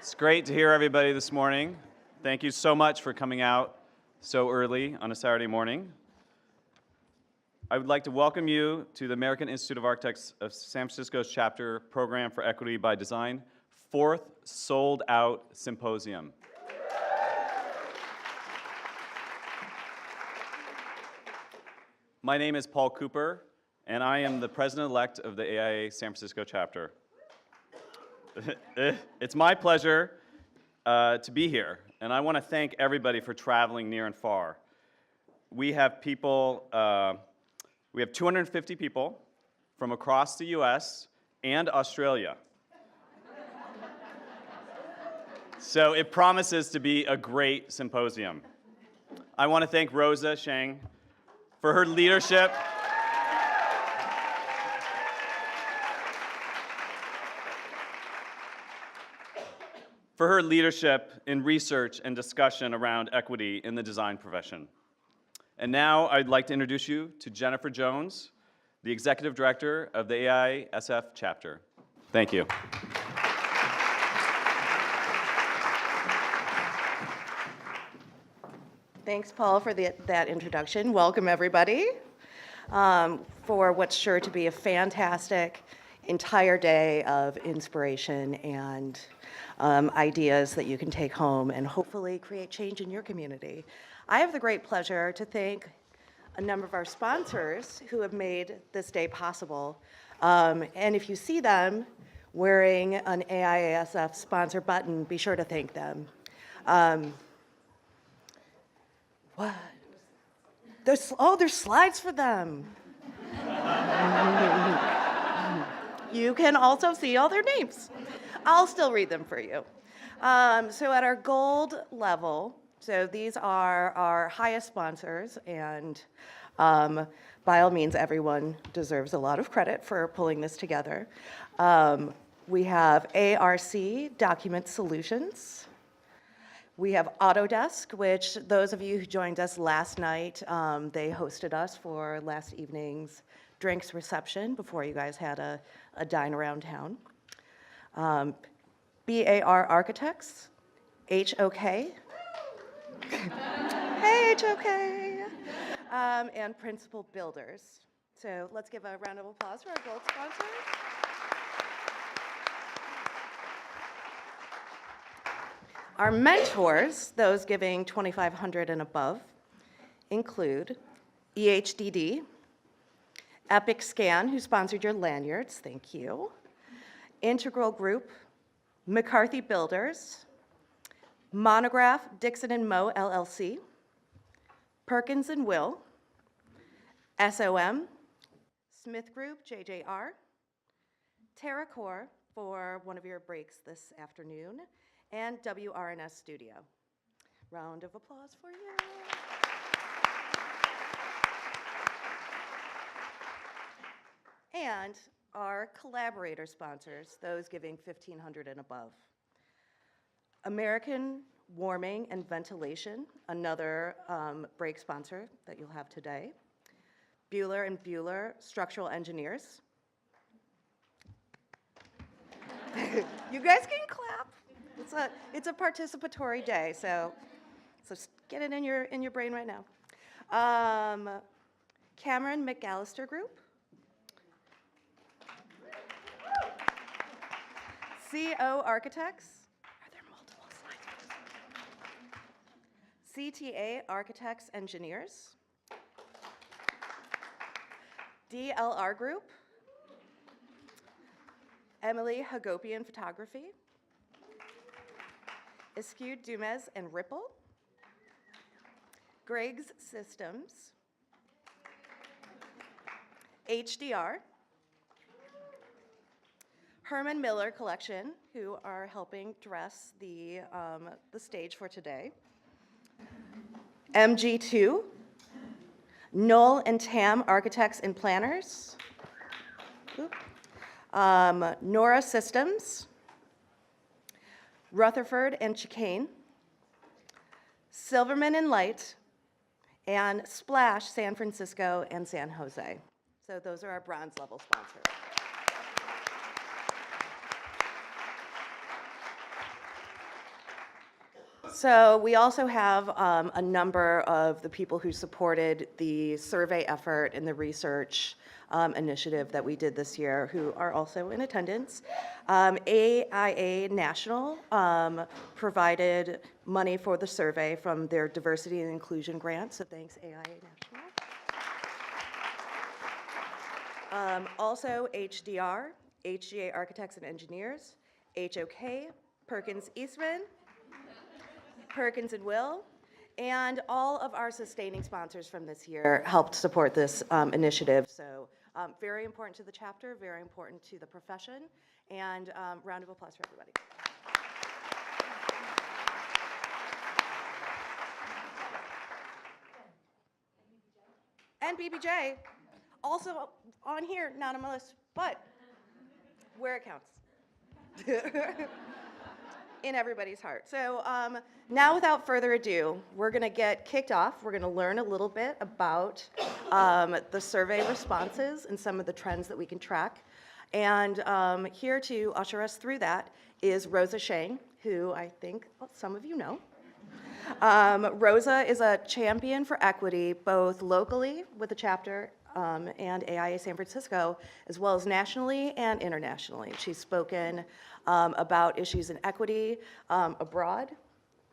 It's great to hear everybody this morning. Thank you so much for coming out so early on a Saturday morning. I would like to welcome you to the American Institute of Architects of San Francisco's chapter Program for Equity by Design, 4th sold-out symposium. My name is Paul Cooper, and I am the president-elect of the AIA San Francisco chapter. It's my pleasure to be here, and I want to thank everybody for traveling near and far. We have people, we have 250 people from across the US and Australia. So it promises to be a great symposium. I want to thank Rosa Chang for her leadership. For her leadership in research and discussion around equity in the design profession. And now I'd like to introduce you to Jennifer Jones, the Executive Director of the AIASF chapter. Thank you. Thanks, Paul, for that introduction. Welcome, everybody, for what's sure to be a fantastic entire day of inspiration and ideas that you can take home and hopefully create change in your community. I have the great pleasure to thank a number of our sponsors who have made this day possible. And if you see them wearing an AIASF sponsor button, be sure to thank them. What? There's slides for them. You can also see all their names. I'll still read them for you. So at our gold level, so these are our highest sponsors, and by all means, everyone deserves a lot of credit for pulling this together. We have ARC Document Solutions. We have Autodesk, which those of you who joined us last night, they hosted us for last evening's drinks reception before you guys had a dine around town. BAR Architects, HOK. Hey, HOK. And Principal Builders. So let's give a round of applause for our gold sponsors. Our mentors, those giving $2,500 and above, include EHDD, Epic Scan, who sponsored your lanyards, thank you, Integral Group, McCarthy Builders, Monograph Dixon & Moe LLC, Perkins & Will, SOM, Smith Group, JJR, TerraCore for one of your breaks this afternoon, and WRNS Studio. Round of applause for you. And our collaborator sponsors, those giving $1,500 and above. American Warming and Ventilation, another break sponsor that you'll have today. Bueller and Bueller Structural Engineers. You guys can clap. It's a participatory day, so get it in your brain right now. Cameron McAllister Group. CO Architects. Are there multiple slides? CTA Architects Engineers. DLR Group. Emily Hagopian Photography. Eskew Dumez and Ripple. Greg's Systems. HDR. Herman Miller Collection, who are helping dress the stage for today. MG2. Knoll and Tam Architects and Planners. Nora Systems. Rutherford and Chicane. Silverman and Light. And Splash San Francisco and San Jose. So those are our bronze level sponsors. So we also have a number of the people who supported the survey effort and the research initiative that we did this year who are also in attendance. AIA National provided money for the survey from their diversity and inclusion grant, so thanks AIA National. Also HDR, HGA Architects and Engineers, HOK, Perkins Eastman, Perkins and Will, and all of our sustaining sponsors from this year helped support this initiative. So very important to the chapter, very important to the profession, and round of applause for everybody. And BBJ, also on here, not on my list, but where it counts. In everybody's heart. So now without further ado, we're gonna get kicked off. We're gonna learn a little bit about the survey responses and some of the trends that we can track. And here to usher us through that is Rosa Shang, who I think some of you know. Rosa is a champion for equity, both locally with the chapter and AIA San Francisco, as well as nationally and internationally. She's spoken about issues in equity abroad,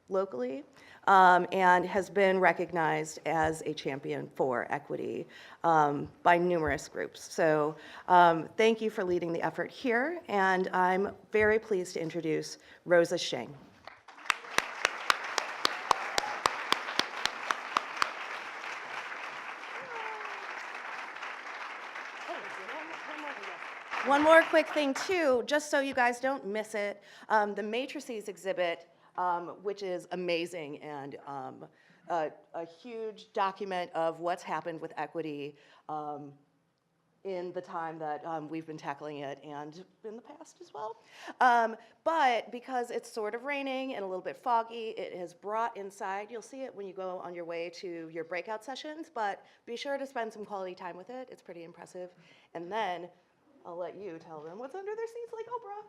locally, and has been recognized as a champion for equity by numerous groups. So thank you for leading the effort here, and I'm very pleased to introduce Rosa Shang. One more quick thing too, just so you guys don't miss it, the matrices exhibit, which is amazing and a huge document of what's happened with equity in the time that we've been tackling it and in the past as well. But because it's sort of raining and a little bit foggy, it has brought inside, you'll see it when you go on your way to your breakout sessions, but be sure to spend some quality time with it. It's pretty impressive. And then I'll let you tell them what's under their seats like Oprah.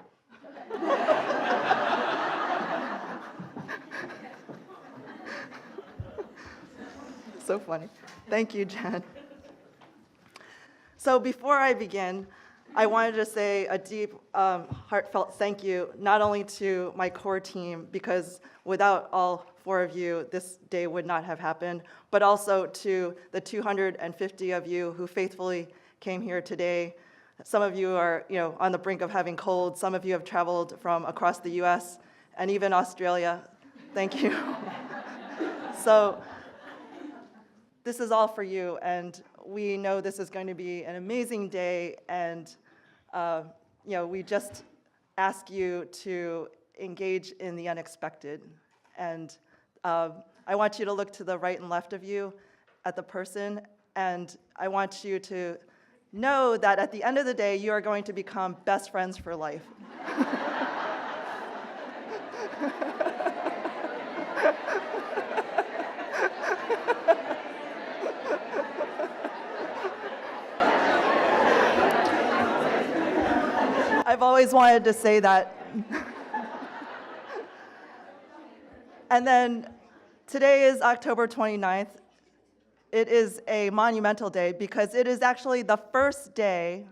So funny. Thank you, Jen. So before I begin, I wanted to say a deep, heartfelt thank you, not only to my core team, because without all 4 of you, this day would not have happened, but also to the 250 of you who faithfully came here today. Some of you are, on the brink of having colds. Some of you have traveled from across the US and even Australia. Thank you. So this is all for you, and we know this is going to be an amazing day, and we just ask you to engage in the unexpected. And I want you to look to the right and left of you at the person, and I want you to know that at the end of the day, you are going to become best friends for life. I've always wanted to say that. And then today is October 29th. It is a monumental day because it is actually the first day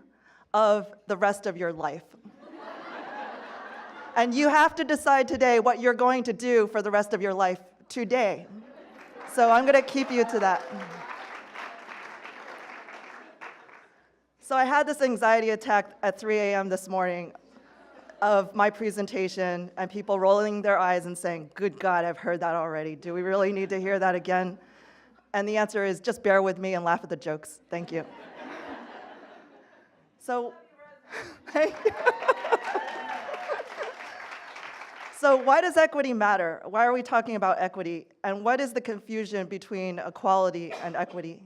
of the rest of your life. And you have to decide today what you're going to do for the rest of your life today. So I'm going to keep you to that. So I had this anxiety attack at 3 a.m. this morning of my presentation and people rolling their eyes and saying, "Good God, I've heard that already. Do we really need to hear that again?" And the answer is just bear with me and laugh at the jokes. Thank you. So, thank you. So why does equity matter? Why are we talking about equity? And what is the confusion between equality and equity?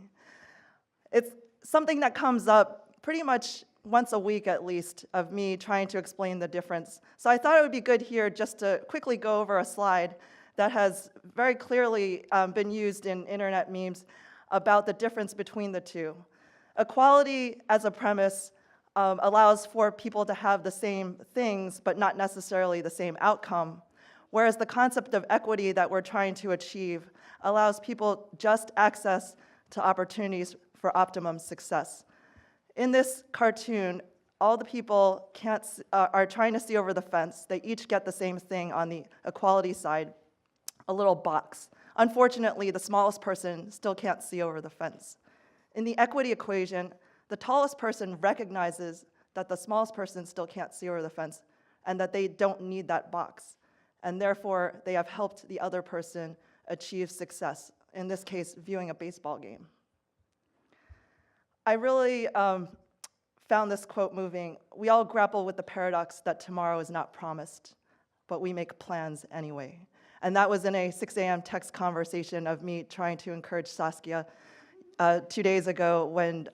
It's something that comes up pretty much once a week at least of me trying to explain the difference. So I thought it would be good here just to quickly go over a slide that has very clearly been used in internet memes about the difference between the two. Equality as a premise allows for people to have the same things, but not necessarily the same outcome, whereas the concept of equity that we're trying to achieve allows people just access to opportunities for optimum success. In this cartoon, all the people are trying to see over the fence. They each get the same thing on the equality side, a little box. Unfortunately, the smallest person still can't see over the fence. In the equity equation, the tallest person recognizes that the smallest person still can't see over the fence and that they don't need that box. And therefore, they have helped the other person achieve success, in this case, viewing a baseball game. I really found this quote moving. We all grapple with the paradox that tomorrow is not promised, but we make plans anyway. And that was in a 6 a.m. text conversation of me trying to encourage Saskia 2 days ago when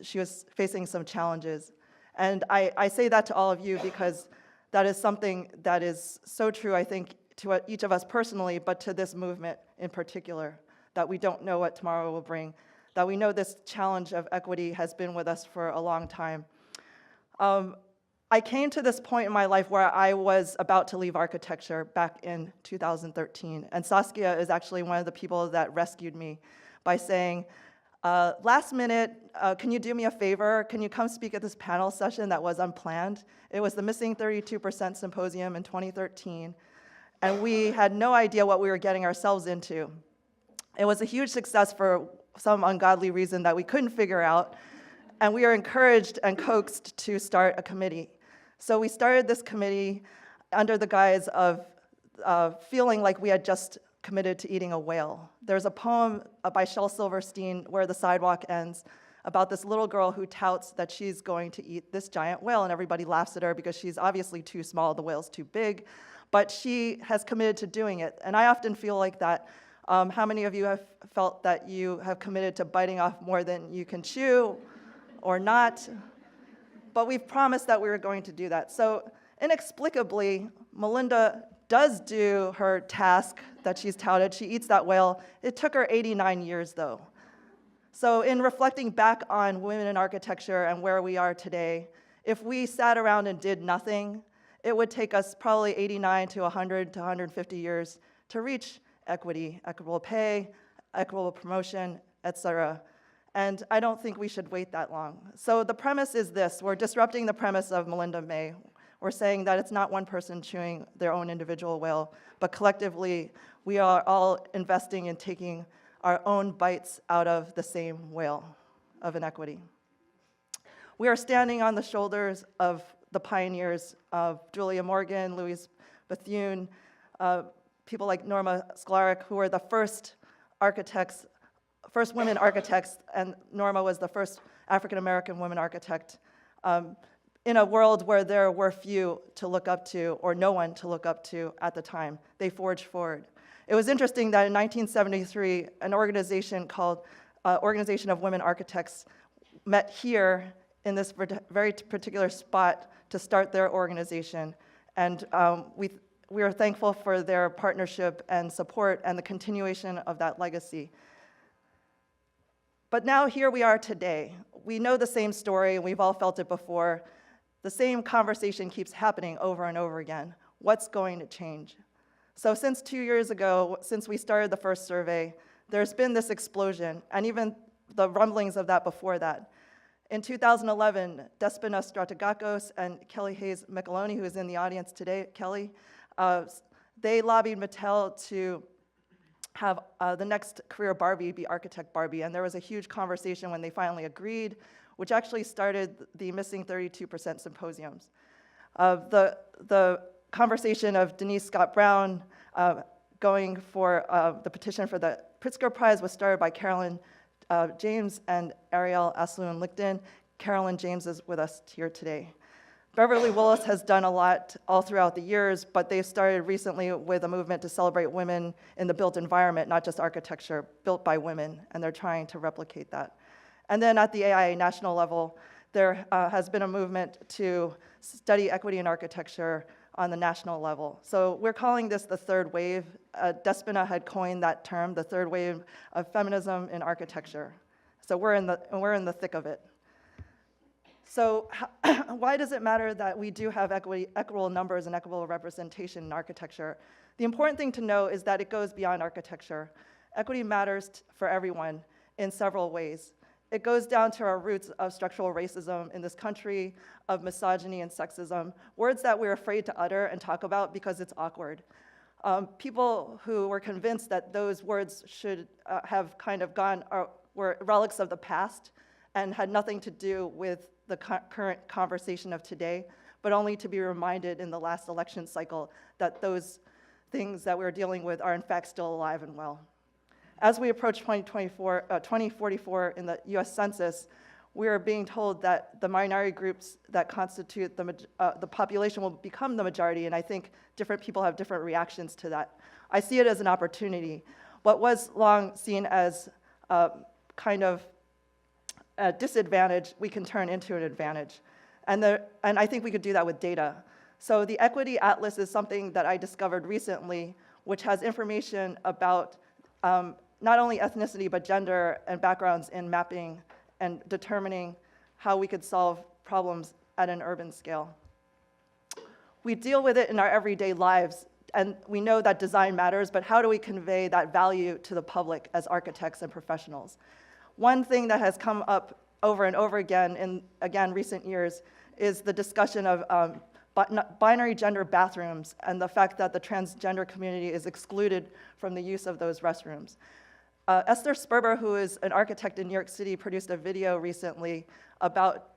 she was facing some challenges. And I say that to all of you because that is something that is so true, I think, to each of us personally, but to this movement in particular, that we don't know what tomorrow will bring, that we know this challenge of equity has been with us for a long time. I came to this point in my life where I was about to leave architecture back in 2013, and Saskia is actually one of the people that rescued me by saying, last minute, can you do me a favor? Can you come speak at this panel session that was unplanned? It was the Missing 32% Symposium in 2013, and we had no idea what we were getting ourselves into. It was a huge success for some ungodly reason that we couldn't figure out, and we were encouraged and coaxed to start a committee. So we started this committee under the guise of feeling like we had just committed to eating a whale. There's a poem by Shel Silverstein, Where the Sidewalk Ends, about this little girl who touts that she's going to eat this giant whale, and everybody laughs at her because she's obviously too small, the whale's too big, but she has committed to doing it. And I often feel like that. How many of you have felt that you have committed to biting off more than you can chew, or not? But we've promised that we were going to do that. So inexplicably, Melinda does do her task that she's touted. She eats that whale. It took her 89 years, though. So in reflecting back on women in architecture and where we are today, if we sat around and did nothing, it would take us probably 89 to 100 to 150 years to reach equity, equitable pay, equitable promotion, etc. And I don't think we should wait that long. So the premise is this. We're disrupting the premise of Melinda May. We're saying that it's not one person chewing their own individual whale, but collectively, we are all investing in taking our own bites out of the same whale of inequity. We are standing on the shoulders of the pioneers of Julia Morgan, Louise Bethune, people like Norma Sklarek, who were the first women architects, and Norma was the first African-American woman architect, in a world where there were few to look up to, or no one to look up to at the time. They forged forward. It was interesting that in 1973, an organization called Organization of Women Architects met here in this very particular spot to start their organization. And we are thankful for their partnership and support and the continuation of that legacy. But now here we are today. We know the same story, and we've all felt it before. The same conversation keeps happening over and over again. What's going to change? So since 2 years ago, since we started the first survey, there's been this explosion, and even the rumblings of that before that. In 2011, Despina Strategakos and Kelly Hayes Micheloni, who is in the audience today, Kelly, they lobbied Mattel to have the next career Barbie be Architect Barbie, and there was a huge conversation when they finally agreed, which actually started the Missing 32% Symposiums. The conversation of Denise Scott Brown going for the petition for the Pritzker Prize was started by Carolyn James and Ariel Asloon-Lichten. Carolyn James is with us here today. Beverly Willis has done a lot all throughout the years, but they've started recently with a movement to celebrate women in the built environment, not just architecture, built by women, and they're trying to replicate that. And then at the AIA national level, there has been a movement to study equity in architecture on the national level. So we're calling this the third wave. Despina had coined that term, the third wave of feminism in architecture. So we're in the thick of it. So why does it matter that we do have equitable numbers and equitable representation in architecture? The important thing to know is that it goes beyond architecture. Equity matters for everyone in several ways. It goes down to our roots of structural racism in this country, of misogyny and sexism, words that we're afraid to utter and talk about because it's awkward. People who were convinced that those words should have kind of were relics of the past and had nothing to do with the current conversation of today, but only to be reminded in the last election cycle that those things that we're dealing with are in fact still alive and well. As we approach 2044 in the US Census, we are being told that the minority groups that constitute the population will become the majority, and I think different people have different reactions to that. I see it as an opportunity. What was long seen as kind of a disadvantage, we can turn into an advantage. And I think we could do that with data. So the Equity Atlas is something that I discovered recently, which has information about not only ethnicity, but gender and backgrounds in mapping and determining how we could solve problems at an urban scale. We deal with it in our everyday lives, and we know that design matters, but how do we convey that value to the public as architects and professionals? One thing that has come up over and over again in, again, recent years is the discussion of binary gender bathrooms and the fact that the transgender community is excluded from the use of those restrooms. Esther Sperber, who is an architect in New York City, produced a video recently about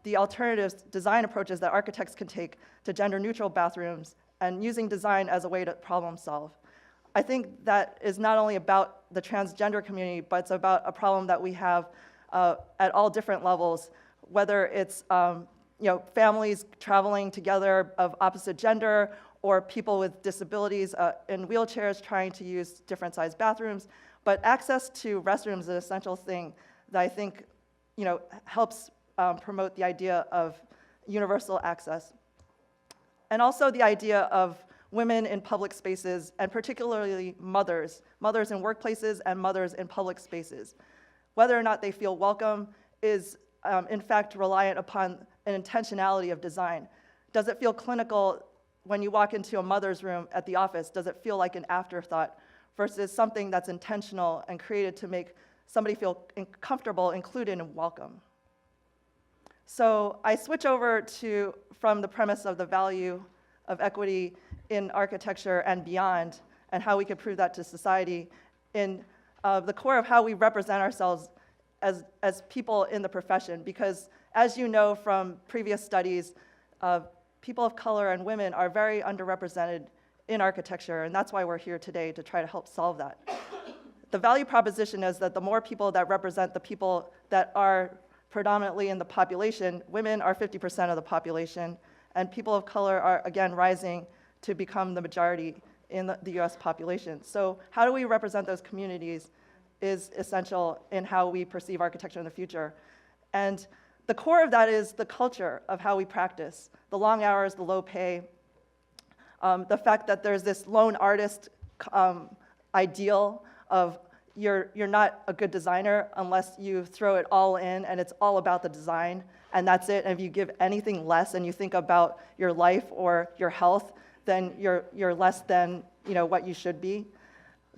the alternative design approaches that architects can take to gender-neutral bathrooms and using design as a way to problem solve. I think that is not only about the transgender community, but it's about a problem that we have at all different levels, whether it's families traveling together of opposite gender, or people with disabilities in wheelchairs trying to use different sized bathrooms. But access to restrooms is an essential thing that I think helps promote the idea of universal access. And also the idea of women in public spaces, and particularly mothers in workplaces and mothers in public spaces. Whether or not they feel welcome is in fact reliant upon an intentionality of design. Does it feel clinical when you walk into a mother's room at the office? Does it feel like an afterthought versus something that's intentional and created to make somebody feel comfortable, included, and welcome? So I switch over from the premise of the value of equity in architecture and beyond, and how we could prove that to society in the core of how we represent ourselves as people in the profession. Because as you know from previous studies, people of color and women are very underrepresented in architecture, and that's why we're here today, to try to help solve that. The value proposition is that the more people that represent the people that are predominantly in the population, women are 50% of the population, and people of color are, again, rising to become the majority in the US population. So how do we represent those communities is essential in how we perceive architecture in the future. And the core of that is the culture of how we practice, the long hours, the low pay, the fact that there's this lone artist ideal of you're not a good designer unless you throw it all in and it's all about the design and that's it. And if you give anything less and you think about your life or your health, then you're less than what you should be.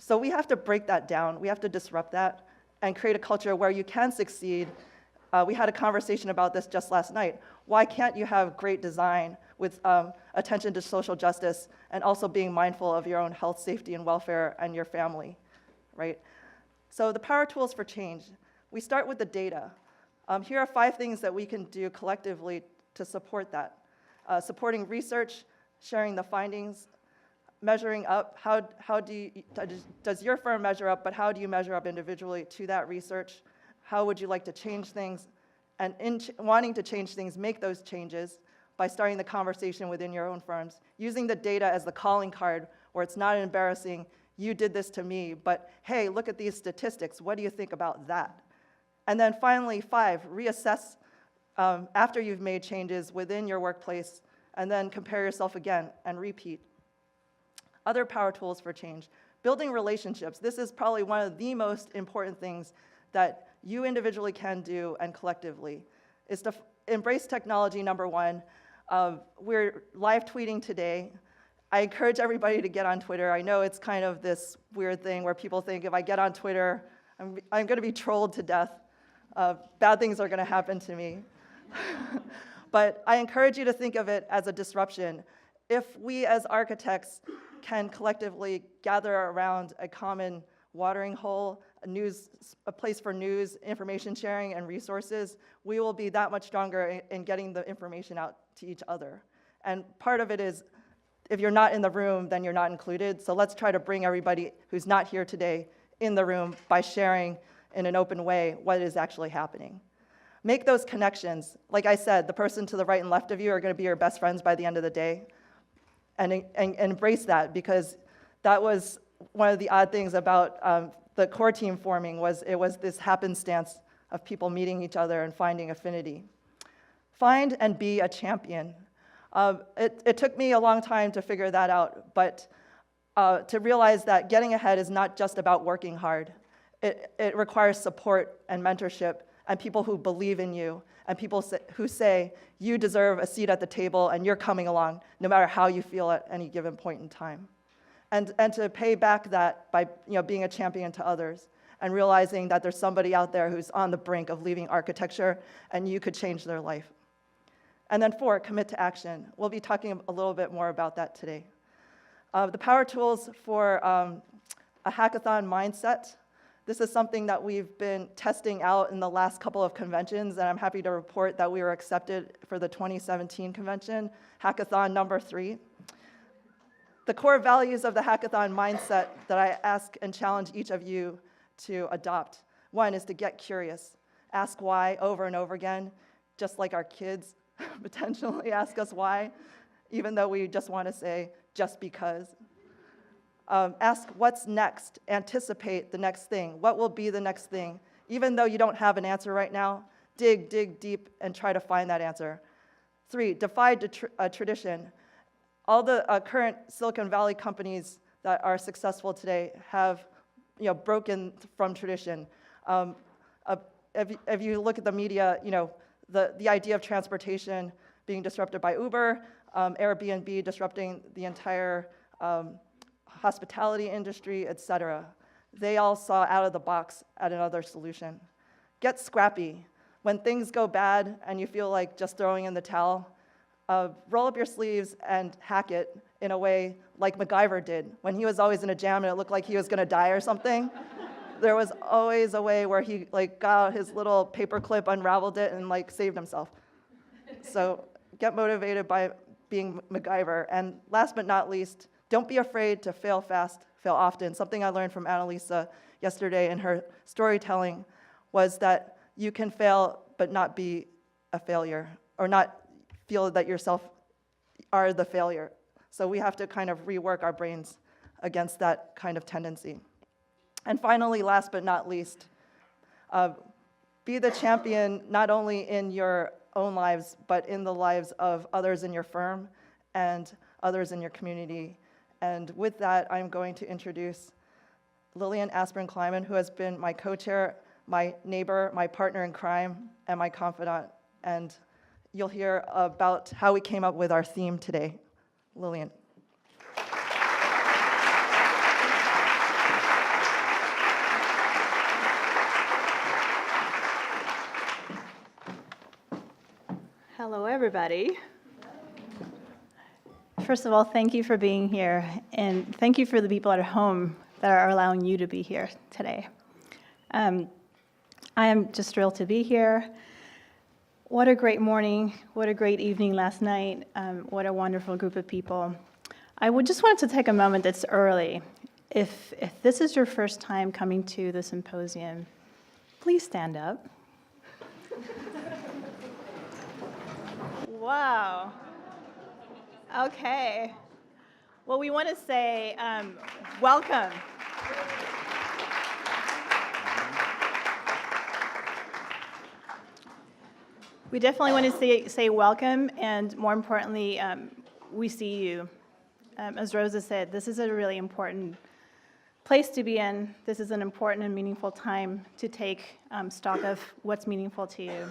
So we have to break that down. We have to disrupt that and create a culture where you can succeed. We had a conversation about this just last night. Why can't you have great design with attention to social justice and also being mindful of your own health, safety, and welfare and your family, right? So the power tools for change. We start with the data. Here are 5 things that we can do collectively to support that. Supporting research, sharing the findings, measuring up. Does your firm measure up, but how do you measure up individually to that research? How would you like to change things? And in wanting to change things, make those changes by starting the conversation within your own firms, using the data as the calling card where it's not embarrassing, you did this to me, but hey, look at these statistics. What do you think about that? And then finally, 5, reassess after you've made changes within your workplace, and then compare yourself again and repeat. Other power tools for change. Building relationships. This is probably one of the most important things that you individually can do and collectively, is to embrace technology, number 1. We're live tweeting today, I encourage everybody to get on Twitter. I know it's kind of this weird thing where people think if I get on Twitter, I'm going to be trolled to death. Bad things are going to happen to me. But I encourage you to think of it as a disruption. If we as architects can collectively gather around a common watering hole, a place for news, information sharing, and resources, we will be that much stronger in getting the information out to each other. And part of it is, if you're not in the room, then you're not included. So let's try to bring everybody who's not here today in the room by sharing in an open way what is actually happening. Make those connections. Like I said, the person to the right and left of you are going to be your best friends by the end of the day. And embrace that, because that was one of the odd things about the core team forming, was it was this happenstance of people meeting each other and finding affinity. Find and be a champion. It took me a long time to figure that out, but to realize that getting ahead is not just about working hard. It requires support and mentorship and people who believe in you and people who say, you deserve a seat at the table and you're coming along no matter how you feel at any given point in time. And to pay back that by being a champion to others and realizing that there's somebody out there who's on the brink of leaving architecture and you could change their life. And then 4, commit to action. We'll be talking a little bit more about that today. The power tools for a hackathon mindset. This is something that we've been testing out in the last couple of conventions, and I'm happy to report that we were accepted for the 2017 convention, hackathon number 3. The core values of the hackathon mindset that I ask and challenge each of you to adopt. 1 is to get curious. Ask why over and over again, just like our kids potentially ask us why, even though we just want to say, just because. Ask what's next. Anticipate the next thing. What will be the next thing? Even though you don't have an answer right now, dig deep and try to find that answer. 3, defy tradition. All the current Silicon Valley companies that are successful today have broken from tradition. If you look at the media, the idea of transportation being disrupted by Uber, Airbnb disrupting the entire hospitality industry, etc. They all saw out of the box at another solution. Get scrappy. When things go bad and you feel like just throwing in the towel, roll up your sleeves and hack it in a way like MacGyver did. When he was always in a jam and it looked like he was going to die or something, there was always a way where he got out his little paper clip, unraveled it, and saved himself. So get motivated by being MacGyver. And last but not least, don't be afraid to fail fast, fail often. Something I learned from Annalisa yesterday in her storytelling was that you can fail but not be a failure, or not feel that yourself are the failure. So we have to kind of rework our brains against that kind of tendency. And finally, last but not least, be the champion not only in your own lives, but in the lives of others in your firm and others in your community. And with that, I'm going to introduce Lillian Klieman, who has been my co-chair, my neighbor, my partner in crime, and my confidant. And you'll hear about how we came up with our theme today. Lillian. Hello, everybody. First of all, thank you for being here, and thank you for the people at home that are allowing you to be here today. I am just thrilled to be here. What a great morning, what a great evening last night, what a wonderful group of people. I would just wanted to take a moment. It's early. If this is your first time coming to the symposium, please stand up. Wow. Okay. Well, we want to say welcome. We definitely want to say welcome, and more importantly, we see you. As Rosa said, this is a really important place to be in. This is an important and meaningful time to take stock of what's meaningful to you.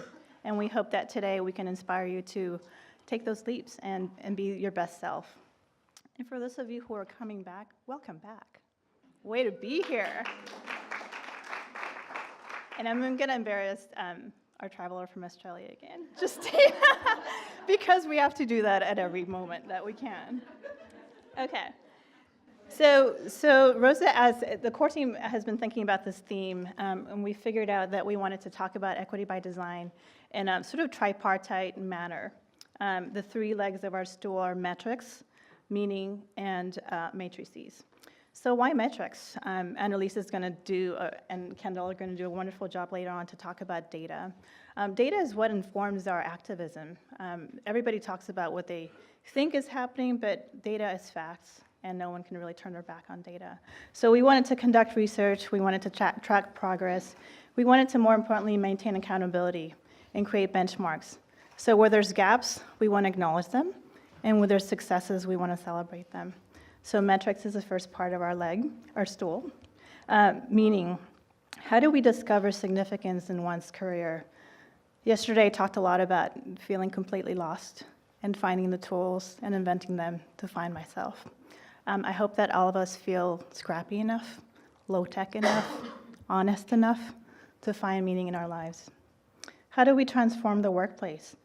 And we hope that today we can inspire you to take those leaps and be your best self. And for those of you who are coming back, welcome back. Way to be here. And I'm going to embarrass our traveler from Australia again, just because we have to do that at every moment that we can. Okay. So Rosa, as the core team has been thinking about this theme, and we figured out that we wanted to talk about equity by design in a sort of tripartite manner. The three legs of our stool are metrics, meaning, and matrices. So why metrics? Annalise is going to do, and Kendall are going to do a wonderful job later on to talk about data. Data is what informs our activism. Everybody talks about what they think is happening, but data is facts, and no one can really turn their back on data. So we wanted to conduct research, we wanted to track progress, we wanted to, more importantly, maintain accountability and create benchmarks. So where there's gaps, we want to acknowledge them, and where there's successes, we want to celebrate them. So metrics is the first part of our leg, our stool, meaning how do we discover significance in one's career? Yesterday, I talked a lot about feeling completely lost and finding the tools and inventing them to find myself. I hope that all of us feel scrappy enough, low-tech enough, honest enough to find meaning in our lives. How do we transform the workplace?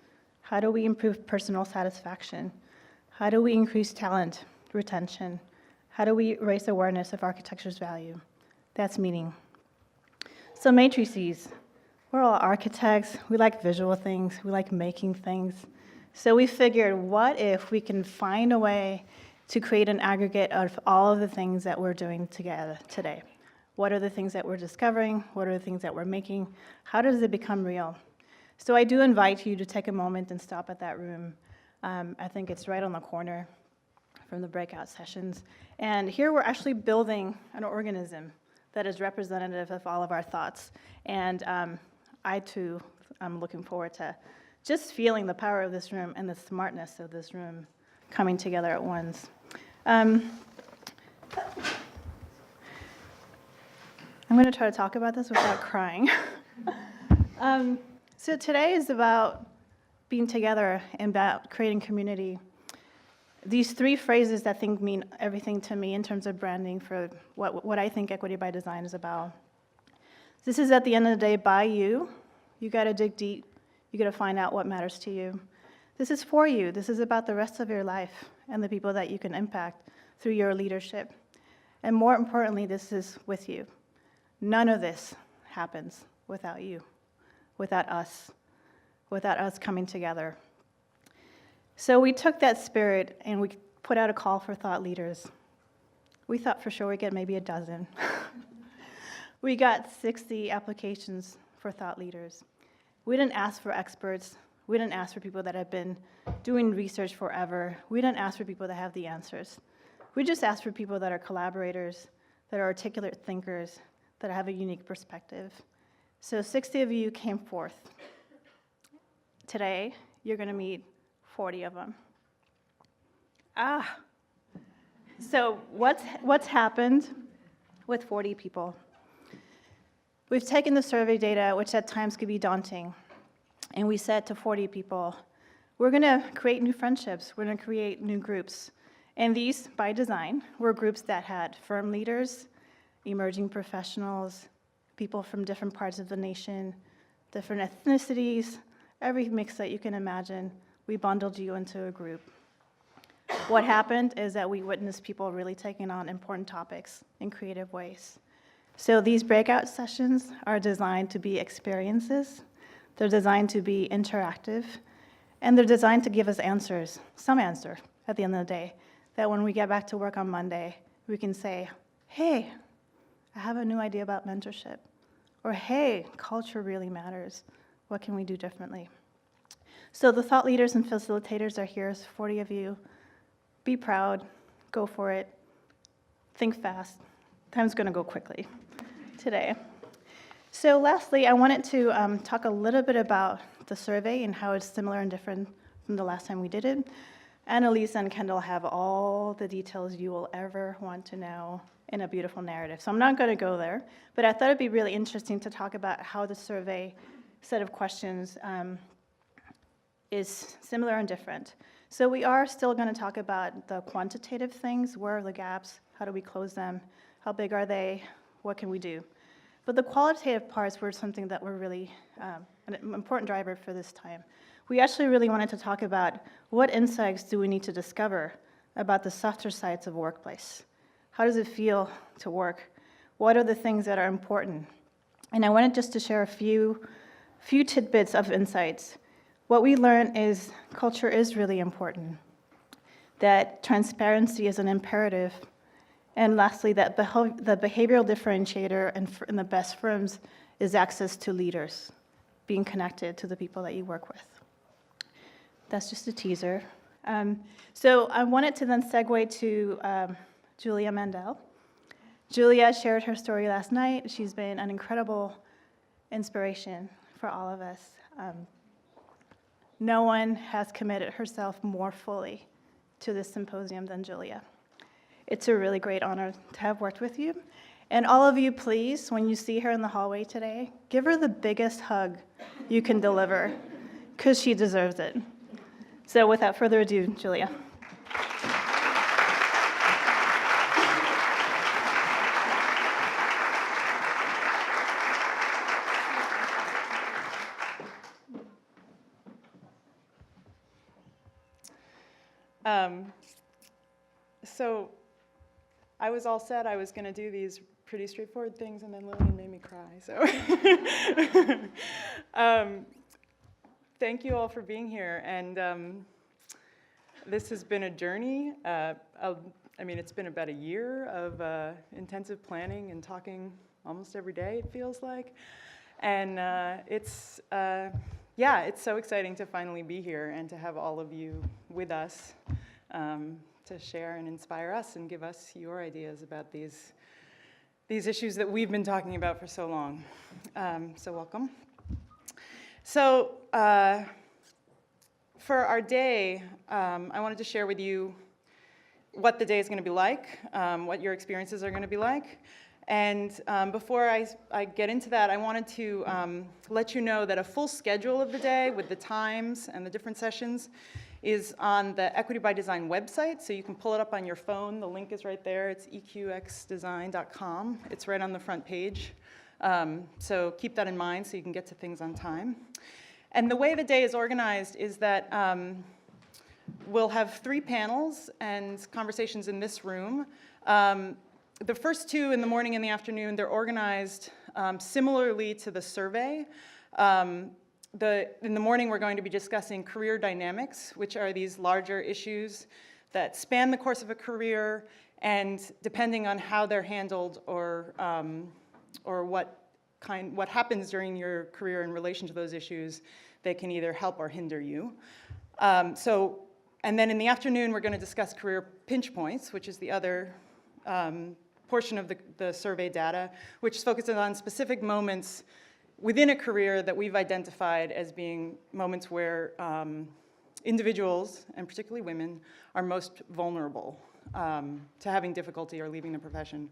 How do we improve personal satisfaction? How do we increase talent retention? How do we raise awareness of architecture's value? That's meaning. So matrices, we're all architects, we like visual things, we like making things. So we figured, what if we can find a way to create an aggregate of all of the things that we're doing together today? What are the things that we're discovering? What are the things that we're making? How does it become real? So I do invite you to take a moment and stop at that room. I think it's right on the corner from the breakout sessions. And here we're actually building an organism that is representative of all of our thoughts. And I too am looking forward to just feeling the power of this room and the smartness of this room coming together at once. I'm going to try to talk about this without crying. So today is about being together and about creating community. These three phrases that I think mean everything to me in terms of branding for what I think equity by design is about. This is, at the end of the day, by you. You got to dig deep. You got to find out what matters to you. This is for you. This is about the rest of your life and the people that you can impact through your leadership. And more importantly, this is with you. None of this happens without you, without us coming together. So we took that spirit and we put out a call for thought leaders. We thought for sure we'd get maybe a dozen. We got 60 applications for thought leaders. We didn't ask for experts. We didn't ask for people that have been doing research forever. We didn't ask for people that have the answers. We just asked for people that are collaborators, that are articulate thinkers, that have a unique perspective. So 60 of you came forth. Today, you're going to meet 40 of them. So what's happened with 40 people? We've taken the survey data, which at times could be daunting, and we said to 40 people, we're going to create new friendships, we're going to create new groups. And these, by design, were groups that had firm leaders, emerging professionals, people from different parts of the nation, different ethnicities, every mix that you can imagine. We bundled you into a group. What happened is that we witnessed people really taking on important topics in creative ways. So these breakout sessions are designed to be experiences, they're designed to be interactive, and they're designed to give us answers, some answer at the end of the day, that when we get back to work on Monday, we can say, hey, I have a new idea about mentorship, or hey, culture really matters. What can we do differently? So the thought leaders and facilitators are here, 40 of you. Be proud, go for it, think fast. Time's gonna go quickly today. So lastly, I wanted to talk a little bit about the survey and how it's similar and different from the last time we did it. Annalise and Kendall have all the details you will ever want to know in a beautiful narrative. So I'm not gonna go there, but I thought it'd be really interesting to talk about how the survey set of questions is similar and different. So we are still going to talk about the quantitative things. Where are the gaps? How do we close them? How big are they? What can we do? But the qualitative parts were something that were really an important driver for this time. We actually really wanted to talk about what insights do we need to discover about the softer sides of workplace. How does it feel to work? What are the things that are important? And I wanted just to share a few tidbits of insights. What we learned is culture is really important, that transparency is an imperative, and lastly, that the behavioral differentiator in the best firms is access to leaders, being connected to the people that you work with. That's just a teaser. So I wanted to then segue to Julia Mandel. Julia shared her story last night. She's been an incredible inspiration for all of us. No one has committed herself more fully to this symposium than Julia. It's a really great honor to have worked with you. And all of you, please, when you see her in the hallway today, give her the biggest hug you can deliver, because she deserves it. So without further ado, Julia. So I was all set. I was going to do these pretty straightforward things, and then Lillian made me cry. So thank you all for being here. And this has been a journey. It's been about a year of intensive planning and talking almost every day, it feels like. And it's so exciting to finally be here and to have all of you with us. To share and inspire us and give us your ideas about these issues that we've been talking about for so long. So welcome. So for our day, I wanted to share with you what the day is going to be like, what your experiences are going to be like. And before I get into that, I wanted to let you know that a full schedule of the day with the times and the different sessions is on the Equity by Design website, so you can pull it up on your phone. The link is right there. It's eqxdesign.com. It's right on the front page. So keep that in mind so you can get to things on time. And the way the day is organized is that we'll have 3 panels and conversations in this room. The first 2 in the morning and the afternoon, they're organized similarly to the survey. In the morning, we're going to be discussing career dynamics, which are these larger issues that span the course of a career, and depending on how they're handled or what happens during your career in relation to those issues, they can either help or hinder you. And then in the afternoon, we're going to discuss career pinch points, which is the other portion of the survey data, which focuses on specific moments within a career that we've identified as being moments where individuals, and particularly women, are most vulnerable to having difficulty or leaving the profession.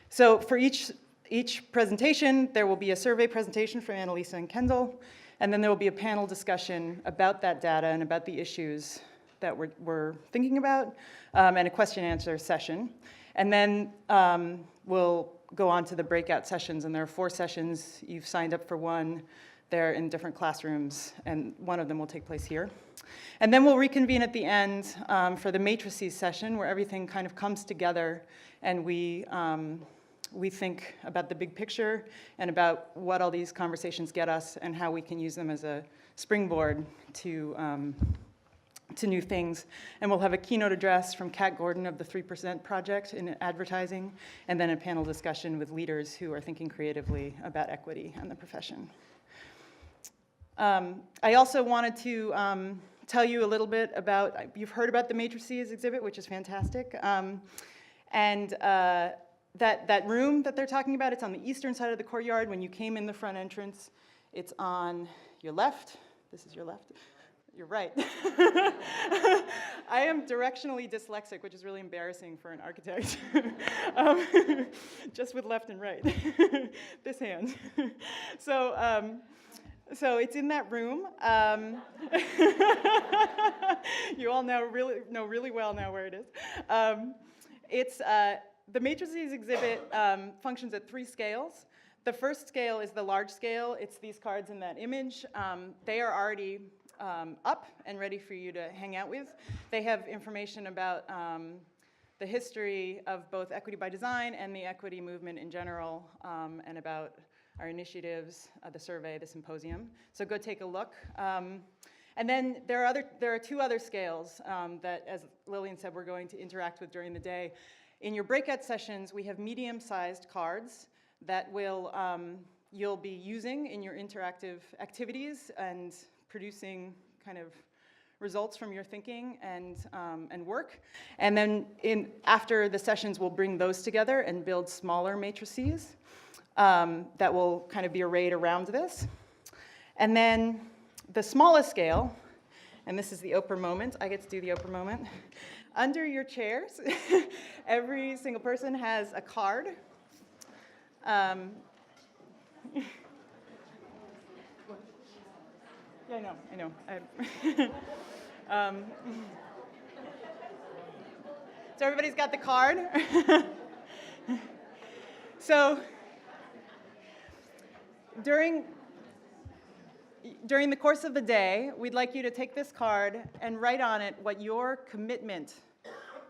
So for each presentation, there will be a survey presentation from Annalisa and Kendall, and then there will be a panel discussion about that data and about the issues that we're thinking about, and a question-and-answer session. And then we'll go on to the breakout sessions, and there are 4 sessions. You've signed up for one. They're in different classrooms, and one of them will take place here. And then we'll reconvene at the end for the matrices session, where everything kind of comes together, and we think about the big picture and about what all these conversations get us and how we can use them as a springboard to new things. And we'll have a keynote address from Kat Gordon of the 3% Project in advertising, and then a panel discussion with leaders who are thinking creatively about equity and the profession. I also wanted to tell you a little bit about, you've heard about the matrices exhibit, which is fantastic. That room that they're talking about, it's on the eastern side of the courtyard. When you came in the front entrance, it's on your left. This is your left. You're right. I am directionally dyslexic, which is really embarrassing for an architect. Just with left and right, this hand. So So it's in that room. You all know really well now where it is. The matrices exhibit functions at 3 scales. The first scale is the large scale. It's these cards in that image. They are already up and ready for you to hang out with. They have information about the history of both equity by design and the equity movement in general, and about our initiatives, the survey, the symposium. So go take a look. And then there are 2 other scales that, as Lillian said, we're going to interact with during the day. In your breakout sessions, we have medium-sized cards that you'll be using in your interactive activities and producing kind of results from your thinking and work. And then after the sessions, we'll bring those together and build smaller matrices that will kind of be arrayed around this. And then the smallest scale, and this is the Oprah moment. I get to do the Oprah moment. Under your chairs, every single person has a card. Yeah, I know. So everybody's got the card. So during the course of the day, we'd like you to take this card and write on it what your commitment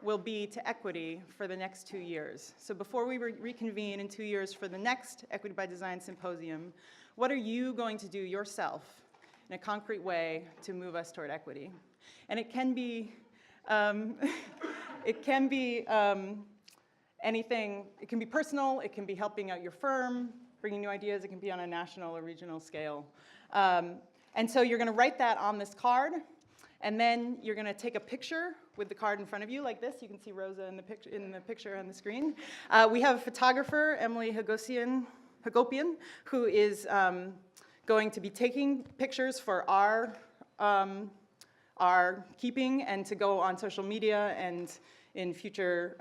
will be to equity for the next 2 years. So before we reconvene in 2 years for the next Equity by Design Symposium, what are you going to do yourself in a concrete way to move us toward equity? And it can be anything. It can be personal. It can be helping out your firm, bringing new ideas. It can be on a national or regional scale. And so you're going to write that on this card, and then you're going to take a picture with the card in front of you like this. You can see Rosa in the picture on the screen. We have a photographer, Emily Hagopian, who is going to be taking pictures for our keeping and to go on social media and in future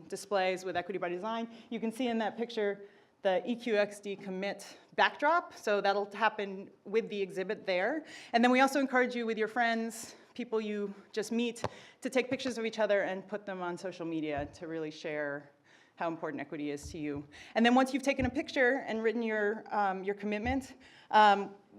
displays with Equity by Design. You can see in that picture the EQXD commit backdrop, so that'll happen with the exhibit there. And then we also encourage you with your friends, people you just meet, to take pictures of each other and put them on social media to really share how important equity is to you. And then once you've taken a picture and written your commitment,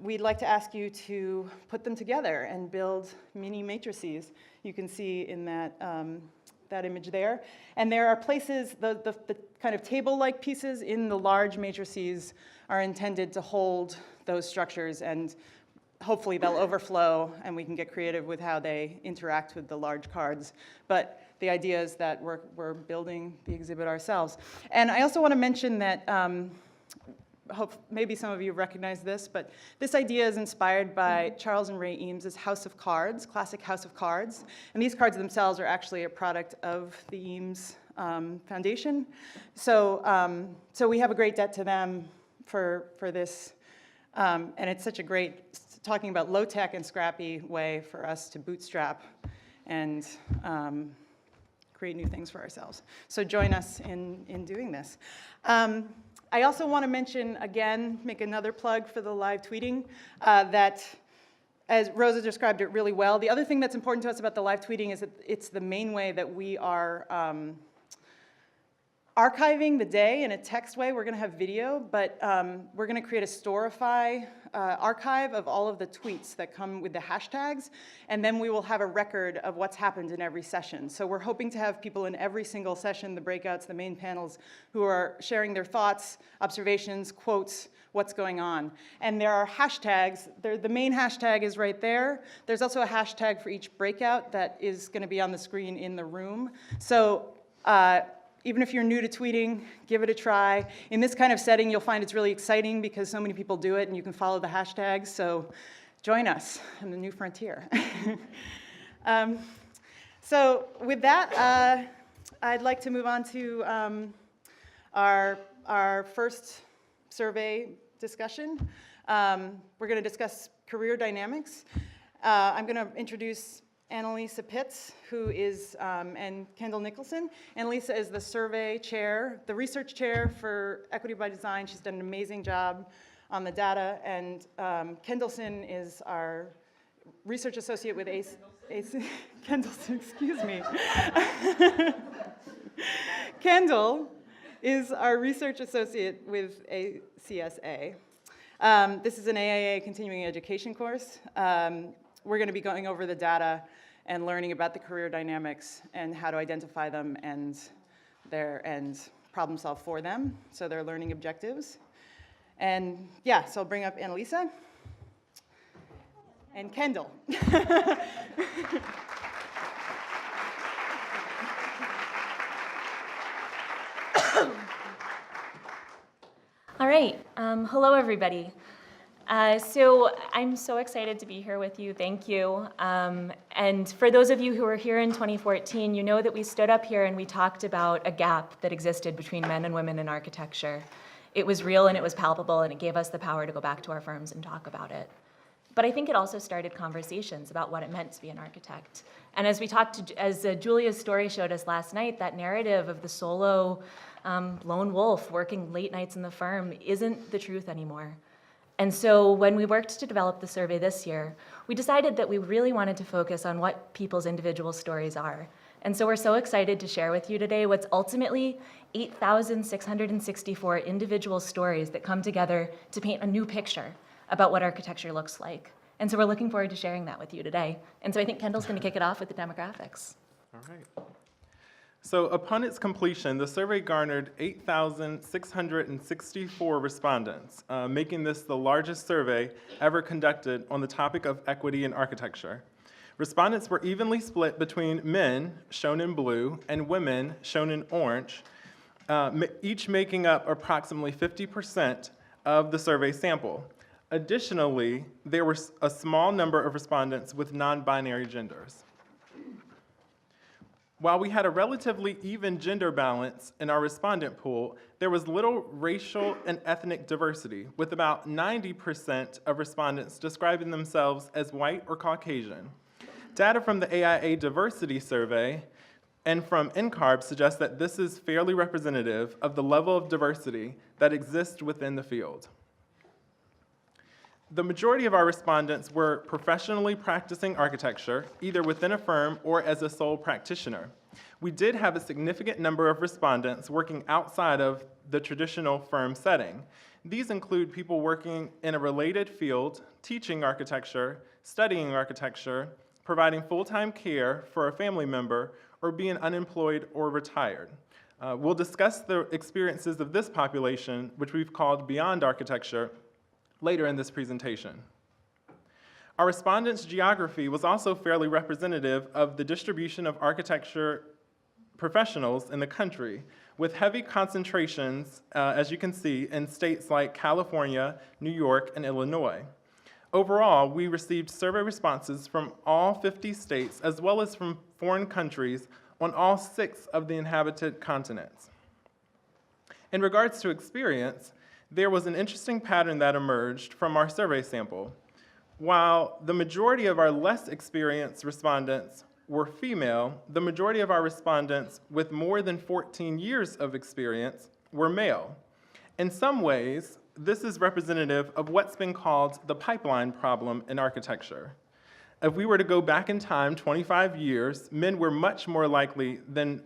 we'd like to ask you to put them together and build mini matrices. You can see in that image there. And there are places, the kind of table-like pieces in the large matrices are intended to hold those structures, and hopefully they'll overflow and we can get creative with how they interact with the large cards. But the idea is that we're building the exhibit ourselves. And I also want to mention that maybe some of you recognize this, but this idea is inspired by Charles and Ray Eames' House of Cards, classic House of Cards. And these cards themselves are actually a product of the Eames Foundation. So we have a great debt to them for this. And it's such a great, talking about low-tech and scrappy way for us to bootstrap and create new things for ourselves. So join us in doing this. I also want to mention, again, make another plug for the live tweeting, that, as Rosa described it really well, the other thing that's important to us about the live tweeting is that it's the main way that we are archiving the day in a text way. We're going to have video, but we're going to create a Storify archive of all of the tweets that come with the hashtags, and then we will have a record of what's happened in every session. So we're hoping to have people in every single session, the breakouts, the main panels, who are sharing their thoughts, observations, quotes, what's going on. And there are hashtags. The main hashtag is right there. There's also a hashtag for each breakout that is going to be on the screen in the room. So even if you're new to tweeting, give it a try. In this kind of setting, you'll find it's really exciting because so many people do it and you can follow the hashtags. So join us in the new frontier. So with that, I'd like to move on to our first survey discussion. We're going to discuss career dynamics. I'm going to introduce Annalisa Pitts, who is, and Kendall Nicholson. Annalisa is the survey chair, the research chair for Equity by Design. She's done an amazing job on the data, and Kendallson is our research associate with Kendallson, excuse me. Kendall is our research associate with ACSA. This is an AIA continuing education course. We're going to be going over the data and learning about the career dynamics and how to identify them and problem solve for them, so their learning objectives. And yeah, so I'll bring up Annalisa and Kendall. All right, hello everybody. So I'm so excited to be here with you, thank you. And for those of you who were here in 2014, you know that we stood up here and we talked about a gap that existed between men and women in architecture. It was real and it was palpable and it gave us the power to go back to our firms and talk about it. But I think it also started conversations about what it meant to be an architect. And as we talked, as Julia's story showed us last night, that narrative of the solo lone wolf working late nights in the firm isn't the truth anymore. And so when we worked to develop the survey this year, we decided that we really wanted to focus on what people's individual stories are. And so we're so excited to share with you today what's ultimately 8,664 individual stories that come together to paint a new picture about what architecture looks like. And so we're looking forward to sharing that with you today. And so I think Kendall's going to kick it off with the demographics. All right. So upon its completion, the survey garnered 8,664 respondents, making this the largest survey ever conducted on the topic of equity in architecture. Respondents were evenly split between men, shown in blue, and women, shown in orange, each making up approximately 50% of the survey sample. Additionally, there was a small number of respondents with non-binary genders. While we had a relatively even gender balance in our respondent pool, there was little racial and ethnic diversity, with about 90% of respondents describing themselves as white or Caucasian. Data from the AIA Diversity Survey and from NCARB suggests that this is fairly representative of the level of diversity that exists within the field. The majority of our respondents were professionally practicing architecture, either within a firm or as a sole practitioner. We did have a significant number of respondents working outside of the traditional firm setting. These include people working in a related field, teaching architecture, studying architecture, providing full-time care for a family member, or being unemployed or retired. We'll discuss the experiences of this population, which we've called Beyond Architecture, later in this presentation. Our respondents' geography was also fairly representative of the distribution of architecture professionals in the country, with heavy concentrations, as you can see, in states like California, New York, and Illinois. Overall, we received survey responses from all 50 states, as well as from foreign countries on all 6 of the inhabited continents. In regards to experience, there was an interesting pattern that emerged from our survey sample. While the majority of our less experienced respondents were female, the majority of our respondents with more than 14 years of experience were male. In some ways, this is representative of what's been called the pipeline problem in architecture. If we were to go back in time 25 years, men were much more likely than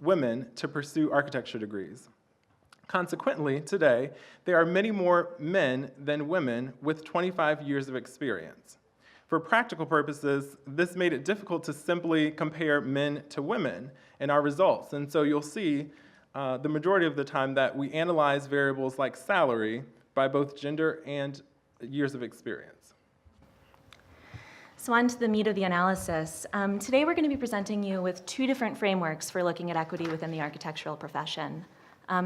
women to pursue architecture degrees. Consequently, today, there are many more men than women with 25 years of experience. For practical purposes, this made it difficult to simply compare men to women in our results. And so you'll see the majority of the time that we analyze variables like salary by both gender and years of experience. So on to the meat of the analysis. Today we're going to be presenting you with 2 different frameworks for looking at equity within the architectural profession.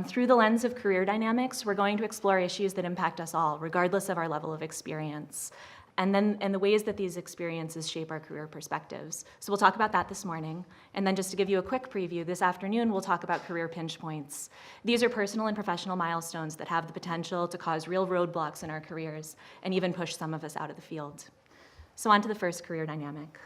Through the lens of career dynamics, we're going to explore issues that impact us all, regardless of our level of experience, and the ways that these experiences shape our career perspectives. So we'll talk about that this morning. And then just to give you a quick preview, this afternoon we'll talk about career pinch points. These are personal and professional milestones that have the potential to cause real roadblocks in our careers and even push some of us out of the field. So on to the first career dynamic.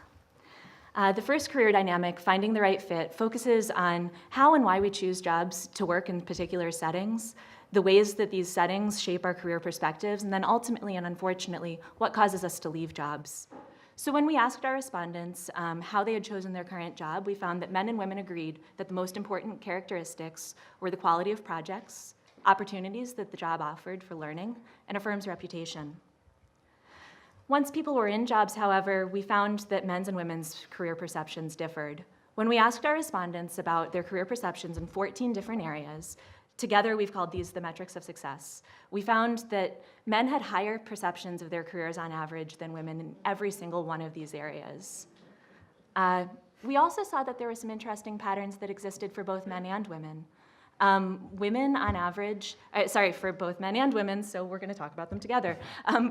The first career dynamic, finding the right fit, focuses on how and why we choose jobs to work in particular settings. the ways that these settings shape our career perspectives, and then ultimately and unfortunately, what causes us to leave jobs. So when we asked our respondents how they had chosen their current job, we found that men and women agreed that the most important characteristics were the quality of projects, opportunities that the job offered for learning, and a firm's reputation. Once people were in jobs, however, we found that men's and women's career perceptions differed. When we asked our respondents about their career perceptions in 14 different areas, together we've called these the metrics of success, we found that men had higher perceptions of their careers on average than women in every single one of these areas. We also saw that there were some interesting patterns that existed for both men and women. Women on average, for both men and women, so we're going to talk about them together.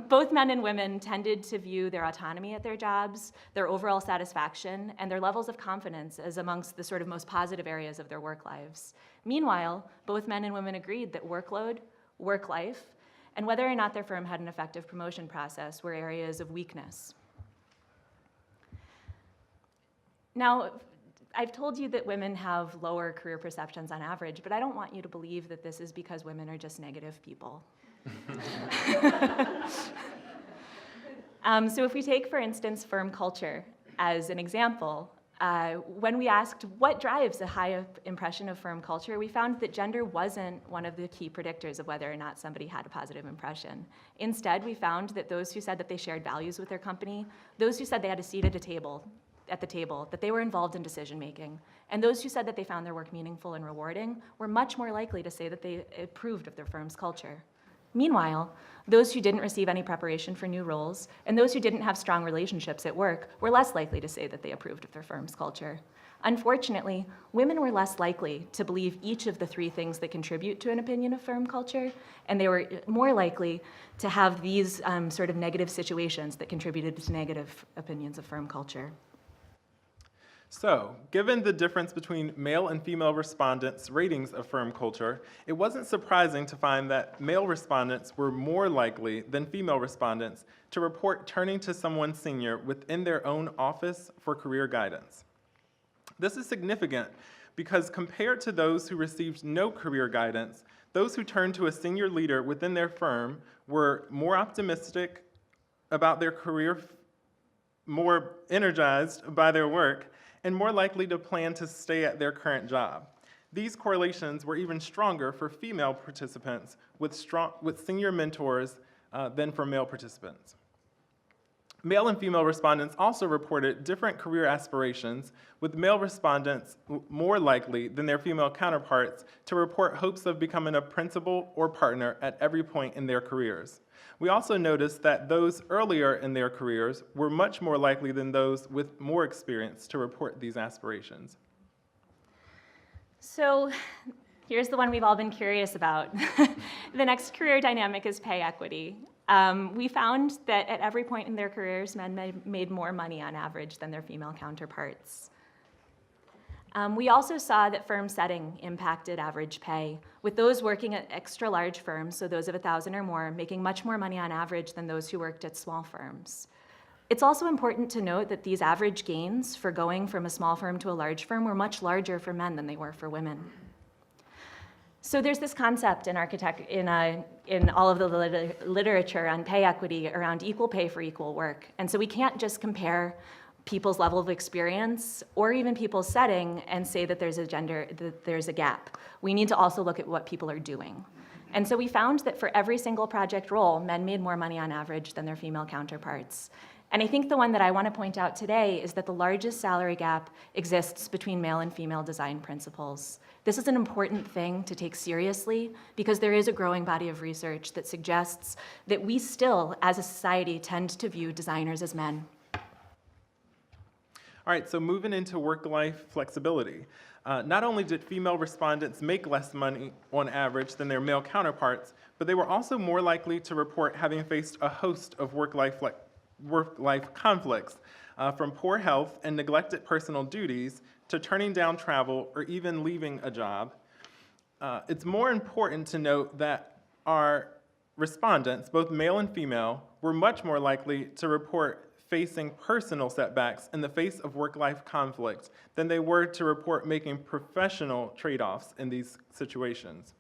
Both men and women tended to view their autonomy at their jobs, their overall satisfaction, and their levels of confidence as amongst the sort of most positive areas of their work lives. Meanwhile, both men and women agreed that workload, work life, and whether or not their firm had an effective promotion process were areas of weakness. Now, I've told you that women have lower career perceptions on average, but I don't want you to believe that this is because women are just negative people. So if we take, for instance, firm culture as an example, when we asked what drives a high impression of firm culture, we found that gender wasn't one of the key predictors of whether or not somebody had a positive impression. Instead, we found that those who said that they shared values with their company, those who said they had a seat at the table, that they were involved in decision-making, and those who said that they found their work meaningful and rewarding were much more likely to say that they approved of their firm's culture. Meanwhile, those who didn't receive any preparation for new roles and those who didn't have strong relationships at work were less likely to say that they approved of their firm's culture. Unfortunately, women were less likely to believe each of the three things that contribute to an opinion of firm culture, and they were more likely to have these sort of negative situations that contributed to negative opinions of firm culture. So, given the difference between male and female respondents' ratings of firm culture, it wasn't surprising to find that male respondents were more likely than female respondents to report turning to someone senior within their own office for career guidance. This is significant because compared to those who received no career guidance, those who turned to a senior leader within their firm were more optimistic about their career, more energized by their work, and more likely to plan to stay at their current job. These correlations were even stronger for female participants with senior mentors than for male participants. Male and female respondents also reported different career aspirations, with male respondents more likely than their female counterparts to report hopes of becoming a principal or partner at every point in their careers. We also noticed that those earlier in their careers were much more likely than those with more experience to report these aspirations. So here's the one we've all been curious about. The next career dynamic is pay equity. We found that at every point in their careers, men made more money on average than their female counterparts. We also saw that firm setting impacted average pay, with those working at extra large firms, so those of 1,000 or more, making much more money on average than those who worked at small firms. It's also important to note that these average gains for going from a small firm to a large firm were much larger for men than they were for women. So there's this concept in in all of the literature on pay equity around equal pay for equal work. And so we can't just compare people's level of experience or even people's setting and say that there's a gap. We need to also look at what people are doing. And so we found that for every single project role, men made more money on average than their female counterparts. And I think the one that I want to point out today is that the largest salary gap exists between male and female design principals. This is an important thing to take seriously because there is a growing body of research that suggests that we still, as a society, tend to view designers as men. All right, so moving into work-life flexibility. Not only did female respondents make less money on average than their male counterparts, but they were also more likely to report having faced a host of work-life conflicts, from poor health and neglected personal duties to turning down travel or even leaving a job. It's more important to note that our respondents, both male and female, were much more likely to report facing personal setbacks in the face of work-life conflict than they were to report making professional trade-offs in these situations.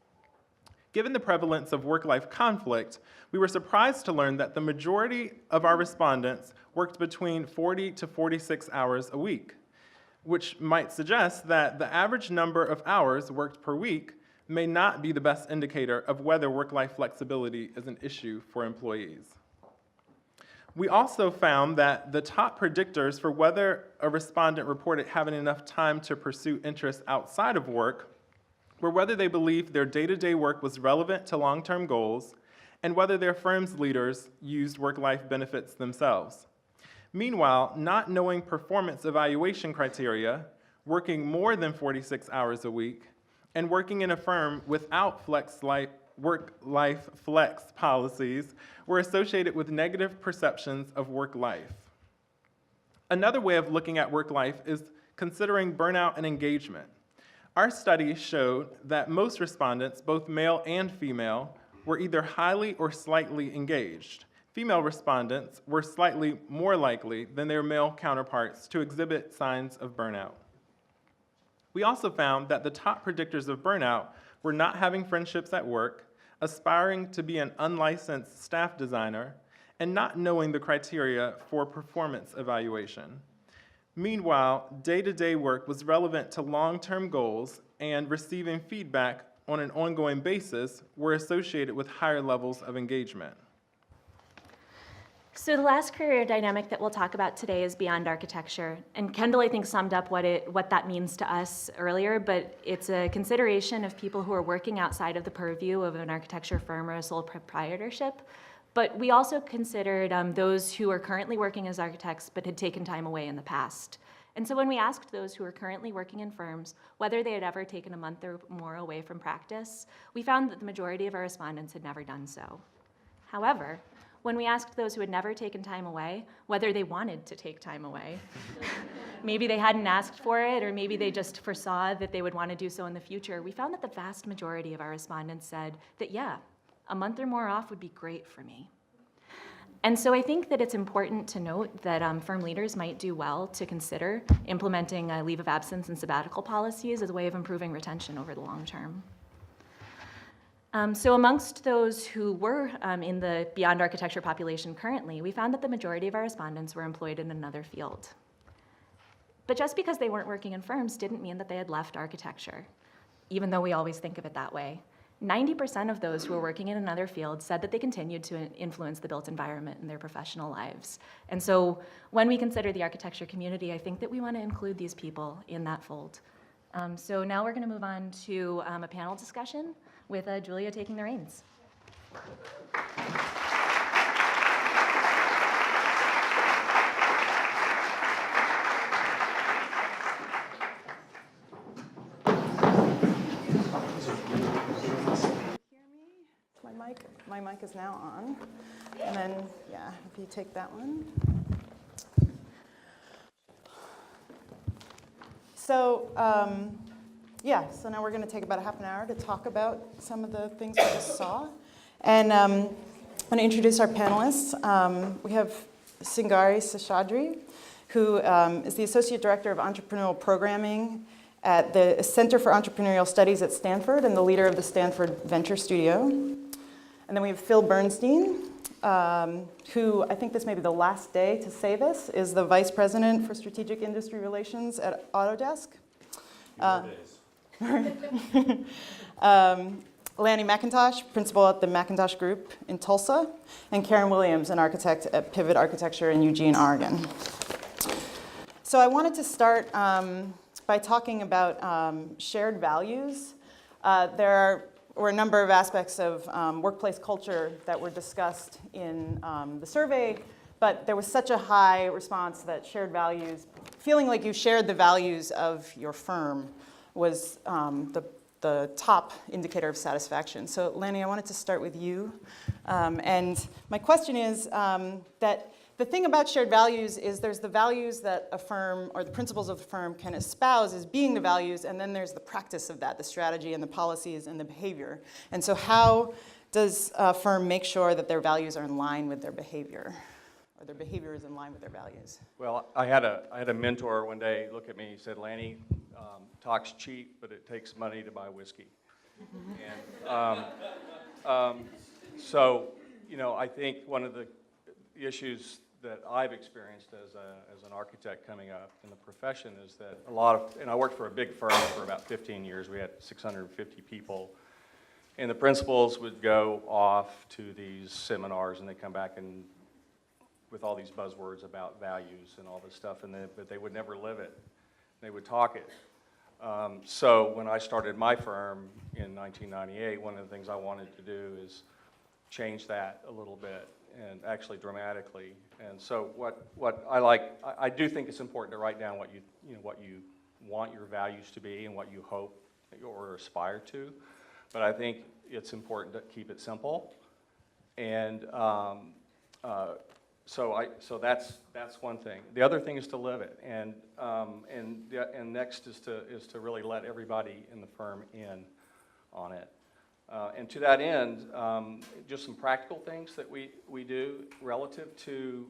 Given the prevalence of work-life conflict, we were surprised to learn that the majority of our respondents worked between 40 to 46 hours a week, which might suggest that the average number of hours worked per week may not be the best indicator of whether work-life flexibility is an issue for employees. We also found that the top predictors for whether a respondent reported having enough time to pursue interests outside of work were whether they believed their day-to-day work was relevant to long-term goals and whether their firm's leaders used work-life benefits themselves. Meanwhile, not knowing performance evaluation criteria, working more than 46 hours a week, and working in a firm without work-life flex policies were associated with negative perceptions of work life. Another way of looking at work life is considering burnout and engagement. Our study showed that most respondents, both male and female, were either highly or slightly engaged. Female respondents were slightly more likely than their male counterparts to exhibit signs of burnout. We also found that the top predictors of burnout were not having friendships at work, aspiring to be an unlicensed staff designer, and not knowing the criteria for performance evaluation. Meanwhile, day-to-day work was relevant to long-term goals, and receiving feedback on an ongoing basis were associated with higher levels of engagement. So the last career dynamic that we'll talk about today is beyond architecture. And Kendall, I think, summed up what that means to us earlier, but it's a consideration of people who are working outside of the purview of an architecture firm or a sole proprietorship. But we also considered those who are currently working as architects but had taken time away in the past. And so when we asked those who are currently working in firms whether they had ever taken a month or more away from practice, we found that the majority of our respondents had never done so. However, when we asked those who had never taken time away whether they wanted to take time away, maybe they hadn't asked for it, or maybe they just foresaw that they would want to do so in the future, we found that the vast majority of our respondents said that, yeah, a month or more off would be great for me. And so I think that it's important to note that firm leaders might do well to consider implementing leave of absence and sabbatical policies as a way of improving retention over the long term. So amongst those who were in the beyond architecture population currently, we found that the majority of our respondents were employed in another field. But just because they weren't working in firms didn't mean that they had left architecture, even though we always think of it that way. 90% of those who were working in another field said that they continued to influence the built environment in their professional lives. And so when we consider the architecture community, I think that we want to include these people in that fold. So now we're going to move on to a panel discussion with Julia taking the reins. My mic is now on. And then, yeah, if you take that one. So, so now we're going to take about a half an hour to talk about some of the things we just saw. And I'm going to introduce our panelists. We have Singari Seshadri, who is the Associate Director of Entrepreneurial Programming at the Center for Entrepreneurial Studies at Stanford and the leader of the Stanford Venture Studio. And then we have Phil Bernstein, who, I think this may be the last day to say this, is the Vice President for Strategic Industry Relations at Autodesk. Lanny McIntosh, Principal at the McIntosh Group in Tulsa, and Karen Williams, an architect at Pivot Architecture in Eugene, Oregon. So I wanted to start by talking about shared values. There were a number of aspects of workplace culture that were discussed in the survey, but there was such a high response that shared values, feeling like you shared the values of your firm, was the top indicator of satisfaction. So Lanny, I wanted to start with you. And my question is that the thing about shared values is there's the values that a firm, or the principles of the firm, can espouse as being the values, and then there's the practice of that, the strategy and the policies and the behavior. And so how does a firm make sure that their values are in line with their behavior, or their behavior is in line with their values? Well, I had a mentor one day look at me. He said, "Lanny, talk's cheap, but it takes money to buy whiskey." And, so, you know, I think one of the issues that I've experienced as an architect coming up in the profession is that and I worked for a big firm for about 15 years. We had 650 people. And the principals would go off to these seminars and they'd come back and with all these buzzwords about values and all this stuff, but they would never live it. They would talk it. So when I started my firm in 1998, one of the things I wanted to do is change that a little bit, and actually dramatically. And so what I like, I do think it's important to write down what you want your values to be and what you hope or aspire to. But I think it's important to keep it simple. And so that's one thing. The other thing is to live it, and next is to really let everybody in the firm in on it. And to that end, just some practical things that we do relative to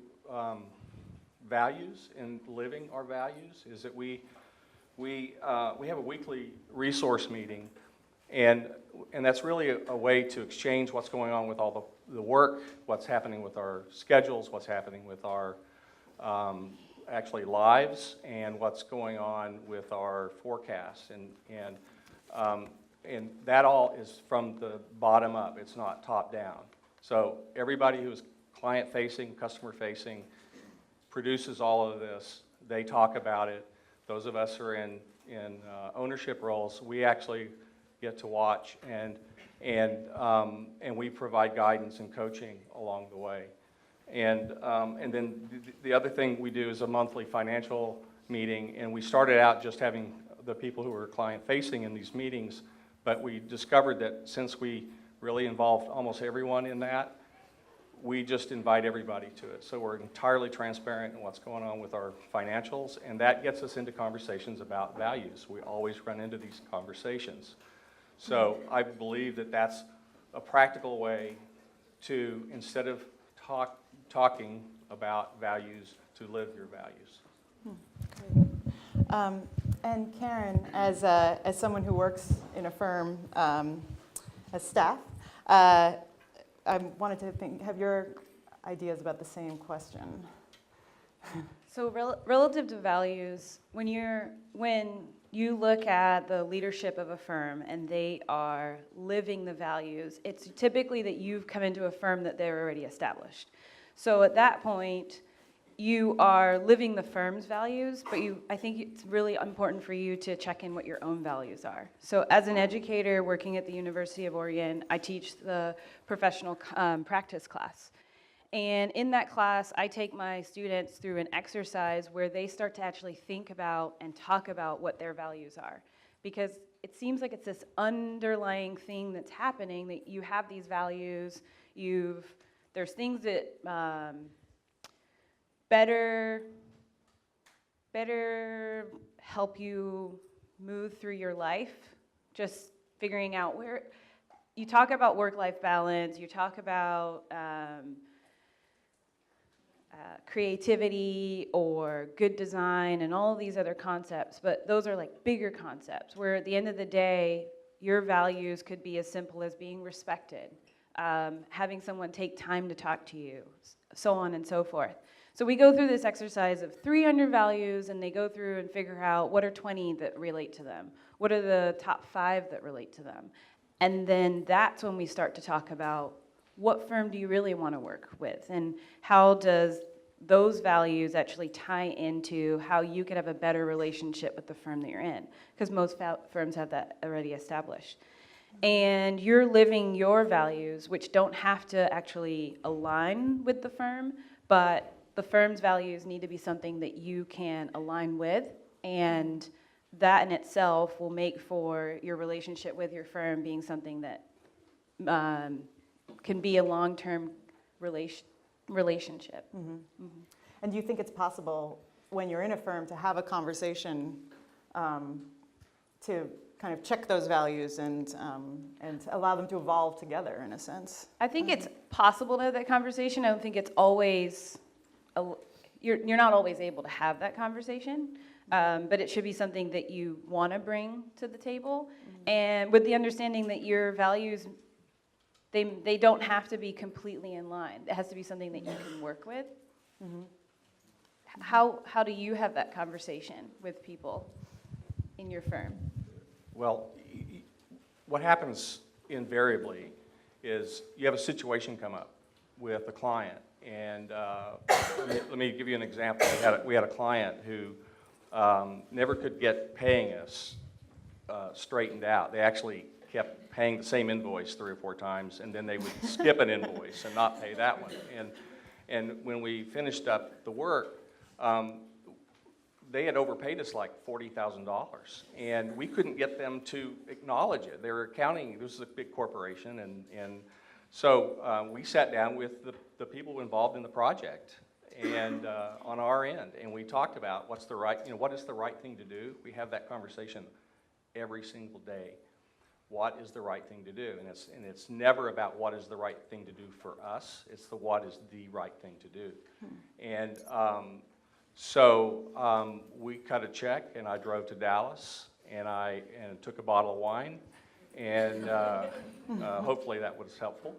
values and living our values is that we have a weekly resource meeting, and that's really a way to exchange what's going on with all the work, what's happening with our schedules, what's happening with our actually lives, and what's going on with our forecasts. And that all is from the bottom up. It's not top down. So everybody who's client-facing, customer-facing, produces all of this. They talk about it. Those of us who are in ownership roles, we actually get to watch, and we provide guidance and coaching along the way. And then the other thing we do is a monthly financial meeting, and we started out just having the people who were client-facing in these meetings, but we discovered that since we really involved almost everyone in that, we just invite everybody to it. So we're entirely transparent in what's going on with our financials, and that gets us into conversations about values. We always run into these conversations. So I believe that that's a practical way to, instead of talking about values, to live your values. Great. And Karen, as someone who works in a firm as staff, I wanted to have your ideas about the same question. So relative to values, when you look at the leadership of a firm and they are living the values, it's typically that you've come into a firm that they're already established. So at that point, you are living the firm's values, but I think it's really important for you to check in what your own values are. So as an educator working at the University of Oregon, I teach the professional practice class. And in that class, I take my students through an exercise where they start to actually think about and talk about what their values are. Because it seems like it's this underlying thing that's happening, that you have these values, there's things that better help you move through your life, just figuring out where, you talk about work-life balance, you talk about creativity or good design and all of these other concepts, but those are like bigger concepts where at the end of the day, your values could be as simple as being respected, having someone take time to talk to you, so on and so forth. So we go through this exercise of 300 values, and they go through and figure out what are 20 that relate to them, what are the top 5 that relate to them. And then that's when we start to talk about what firm do you really want to work with, and how does those values actually tie into how you could have a better relationship with the firm that you're in, because most firms have that already established. And you're living your values, which don't have to actually align with the firm, but the firm's values need to be something that you can align with, and that in itself will make for your relationship with your firm being something that can be a long-term relationship. Mm-hmm. Mm-hmm. And do you think it's possible when you're in a firm to have a conversation to kind of check those values and allow them to evolve together in a sense? I think it's possible to have that conversation. I don't think it's always you're not always able to have that conversation, but it should be something that you want to bring to the table, and with the understanding that your values, they don't have to be completely in line. It has to be something that you can work with. How do you have that conversation with people in your firm? Well, what happens invariably is you have a situation come up with a client, and let me give you an example. We had a client who never could get paying us straightened out. They actually kept paying the same invoice 3 or 4 times, and then they would skip an invoice and not pay that one. And when we finished up the work, they had overpaid us like $40,000, and we couldn't get them to acknowledge it. They were accounting, this is a big corporation, and so we sat down with the people involved in the project and on our end, and we talked about what is the right thing to do. We have that conversation every single day. What is the right thing to do? And it's never about what is the right thing to do for us. It's what is the right thing to do. And so we cut a check, and I drove to Dallas, and took a bottle of wine, and hopefully that was helpful.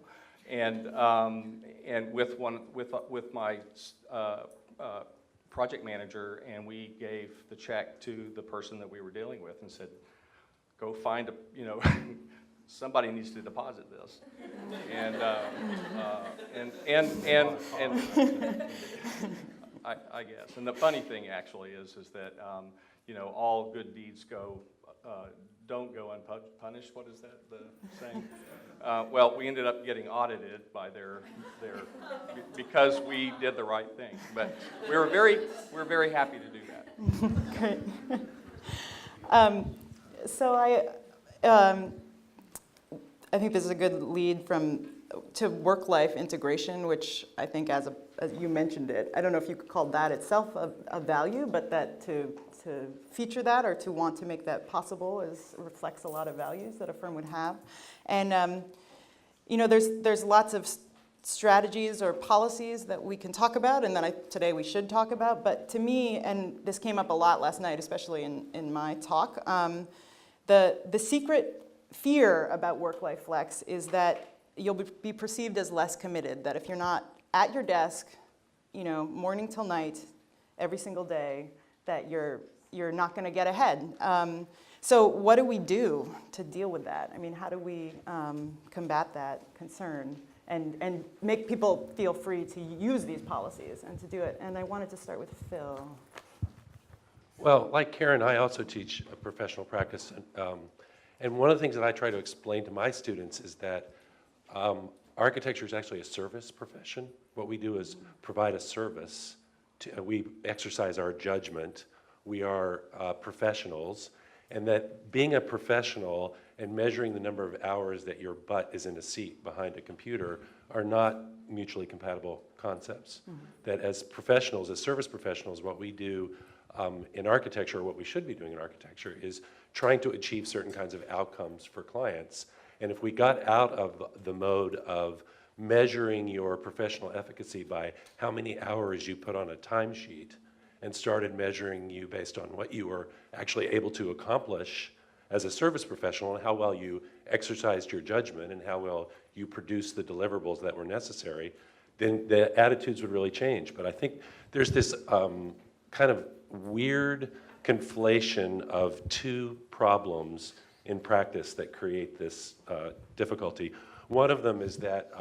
And with my project manager, and we gave the check to the person that we were dealing with, and said, "Go find somebody needs to deposit this," and I guess. And the funny thing actually is that all good deeds don't go unpunished. What is that, the saying? Well, we ended up getting audited by their because we did the right thing. But we're very happy to do that. Great. So I think this is a good lead to work-life integration, which I think, as you mentioned it, I don't know if you could call that itself a value, but that to feature that or to want to make that possible reflects a lot of values that a firm would have. And there's lots of strategies or policies that we can talk about, and that today we should talk about. But to me, and this came up a lot last night, especially in my talk, the secret fear about work-life flex is that you'll be perceived as less committed, that if you're not at your desk, morning till night, every single day, that you're not going to get ahead. So what do we do to deal with that? I mean, how do we combat that concern and make people feel free to use these policies and to do it? And I wanted to start with Phil. Well, like Karen, I also teach a professional practice. And one of the things that I try to explain to my students is that architecture is actually a service profession. What we do is provide a service. We exercise our judgment. We are professionals. And that being a professional and measuring the number of hours that your butt is in a seat behind a computer are not mutually compatible concepts. Mm-hmm. That as professionals, as service professionals, what we do in architecture, or what we should be doing in architecture, is trying to achieve certain kinds of outcomes for clients. And if we got out of the mode of measuring your professional efficacy by how many hours you put on a timesheet and started measuring you based on what you were actually able to accomplish as a service professional and how well you exercised your judgment and how well you produced the deliverables that were necessary, then the attitudes would really change. But I think there's this kind of weird conflation of two problems in practice that create this difficulty. One of them is that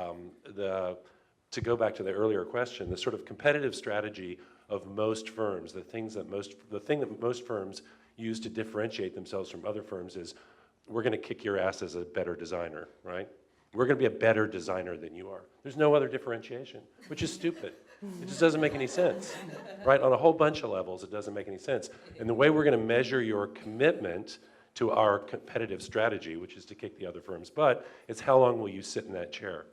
to go back to the earlier question, the sort of competitive strategy of most firms, the thing that most firms use to differentiate themselves from other firms is, we're going to kick your ass as a better designer, right? We're going to be a better designer than you are. There's no other differentiation, which is stupid. It just doesn't make any sense, right? On a whole bunch of levels, it doesn't make any sense. And the way we're going to measure your commitment to our competitive strategy, which is to kick the other firm's butt, is how long will you sit in that chair?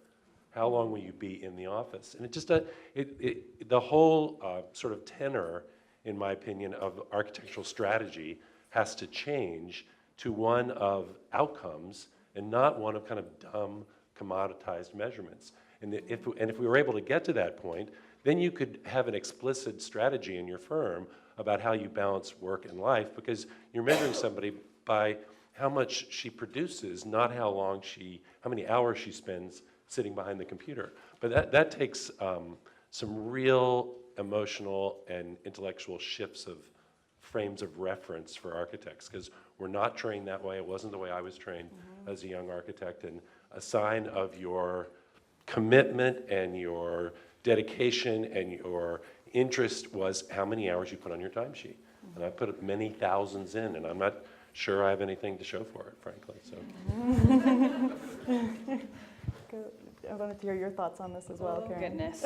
How long will you be in the office? And it just, the whole sort of tenor, in my opinion, of architectural strategy has to change to one of outcomes and not one of kind of dumb, commoditized measurements. And if we were able to get to that point, then you could have an explicit strategy in your firm about how you balance work and life, because you're measuring somebody by how much she produces, not how many hours she spends sitting behind the computer. But that takes some real emotional and intellectual shifts of frames of reference for architects, because we're not trained that way. It wasn't the way I was trained as a young architect. And a sign of your commitment and your dedication and your interest was how many hours you put on your timesheet. And I put many thousands in, and I'm not sure I have anything to show for it, frankly. So. I wanted to hear your thoughts on this as well, Oh, Karen. goodness.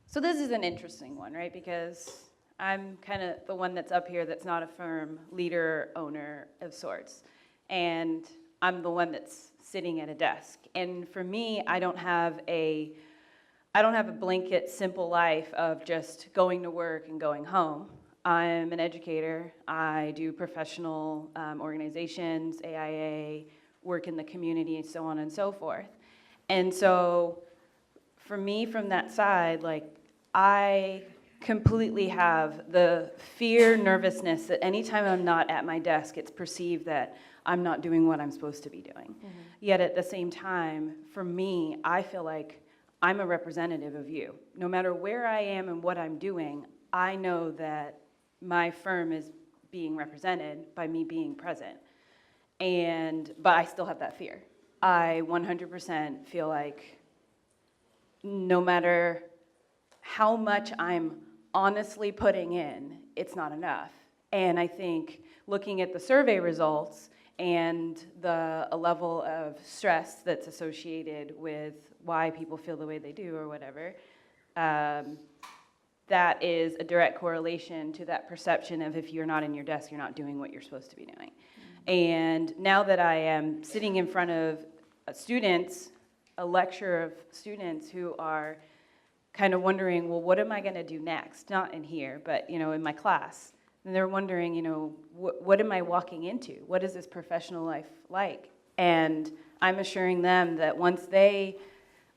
So this is an interesting one, right? Because I'm kind of the one that's up here that's not a firm leader, owner of sorts. And I'm the one that's sitting at a desk. And for me, I don't have a blanket, simple life of just going to work and going home. I'm an educator. I do professional organizations, AIA, work in the community, and so on and so forth. And so for me, from that side, like, I completely have the fear, nervousness that anytime I'm not at my desk, it's perceived that I'm not doing what I'm supposed to be doing. Yet at the same time, for me, I feel like I'm a representative of you. No matter where I am and what I'm doing, I know that my firm is being represented by me being present. But I still have that fear. I 100% feel like no matter how much I'm honestly putting in, it's not enough. And I think looking at the survey results and a level of stress that's associated with why people feel the way they do or whatever, that is a direct correlation to that perception of if you're not in your desk, you're not doing what you're supposed to be doing. And now that I am sitting in front of students, a lecture of students who are kind of wondering, well, what am I going to do next? Not in here, but, in my class. And they're wondering, what am I walking into? What is this professional life like? And I'm assuring them that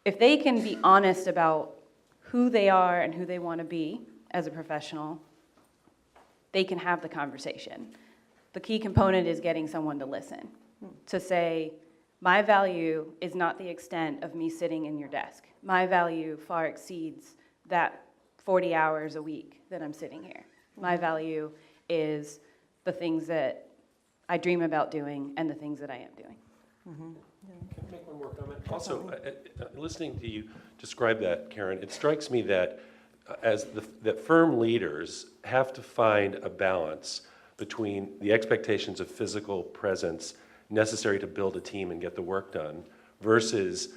if they can be honest about who they are and who they want to be as a professional, they can have the conversation. The key component is getting someone to listen, to say, my value is not the extent of me sitting in your desk. My value far exceeds that 40 hours a week that I'm sitting here. My value is the things that I dream about doing and the things that I am doing. Can I make one more comment? Also, listening to you describe that, Karen, it strikes me that that firm leaders have to find a balance between the expectations of physical presence necessary to build a team and get the work done versus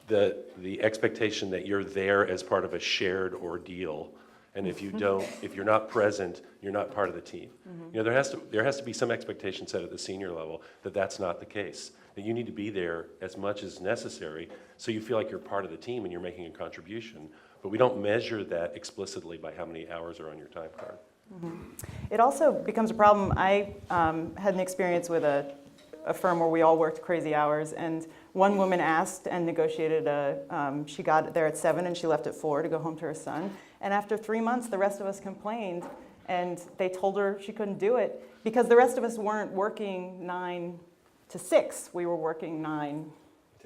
the expectation that you're there as part of a shared ordeal. And if you're not present, you're not part of the team. There has to be some expectation set at the senior level that that's not the case. That you need to be there as much as necessary so you feel like you're part of the team and you're making a contribution. But we don't measure that explicitly by how many hours are on your time card. It also becomes a problem. I had an experience with a firm where we all worked crazy hours, and one woman asked and negotiated she got there at 7 and she left at 4 to go home to her son. And after 3 months, the rest of us complained, and they told her she couldn't do it because the rest of us weren't working 9 to 6. We were working 9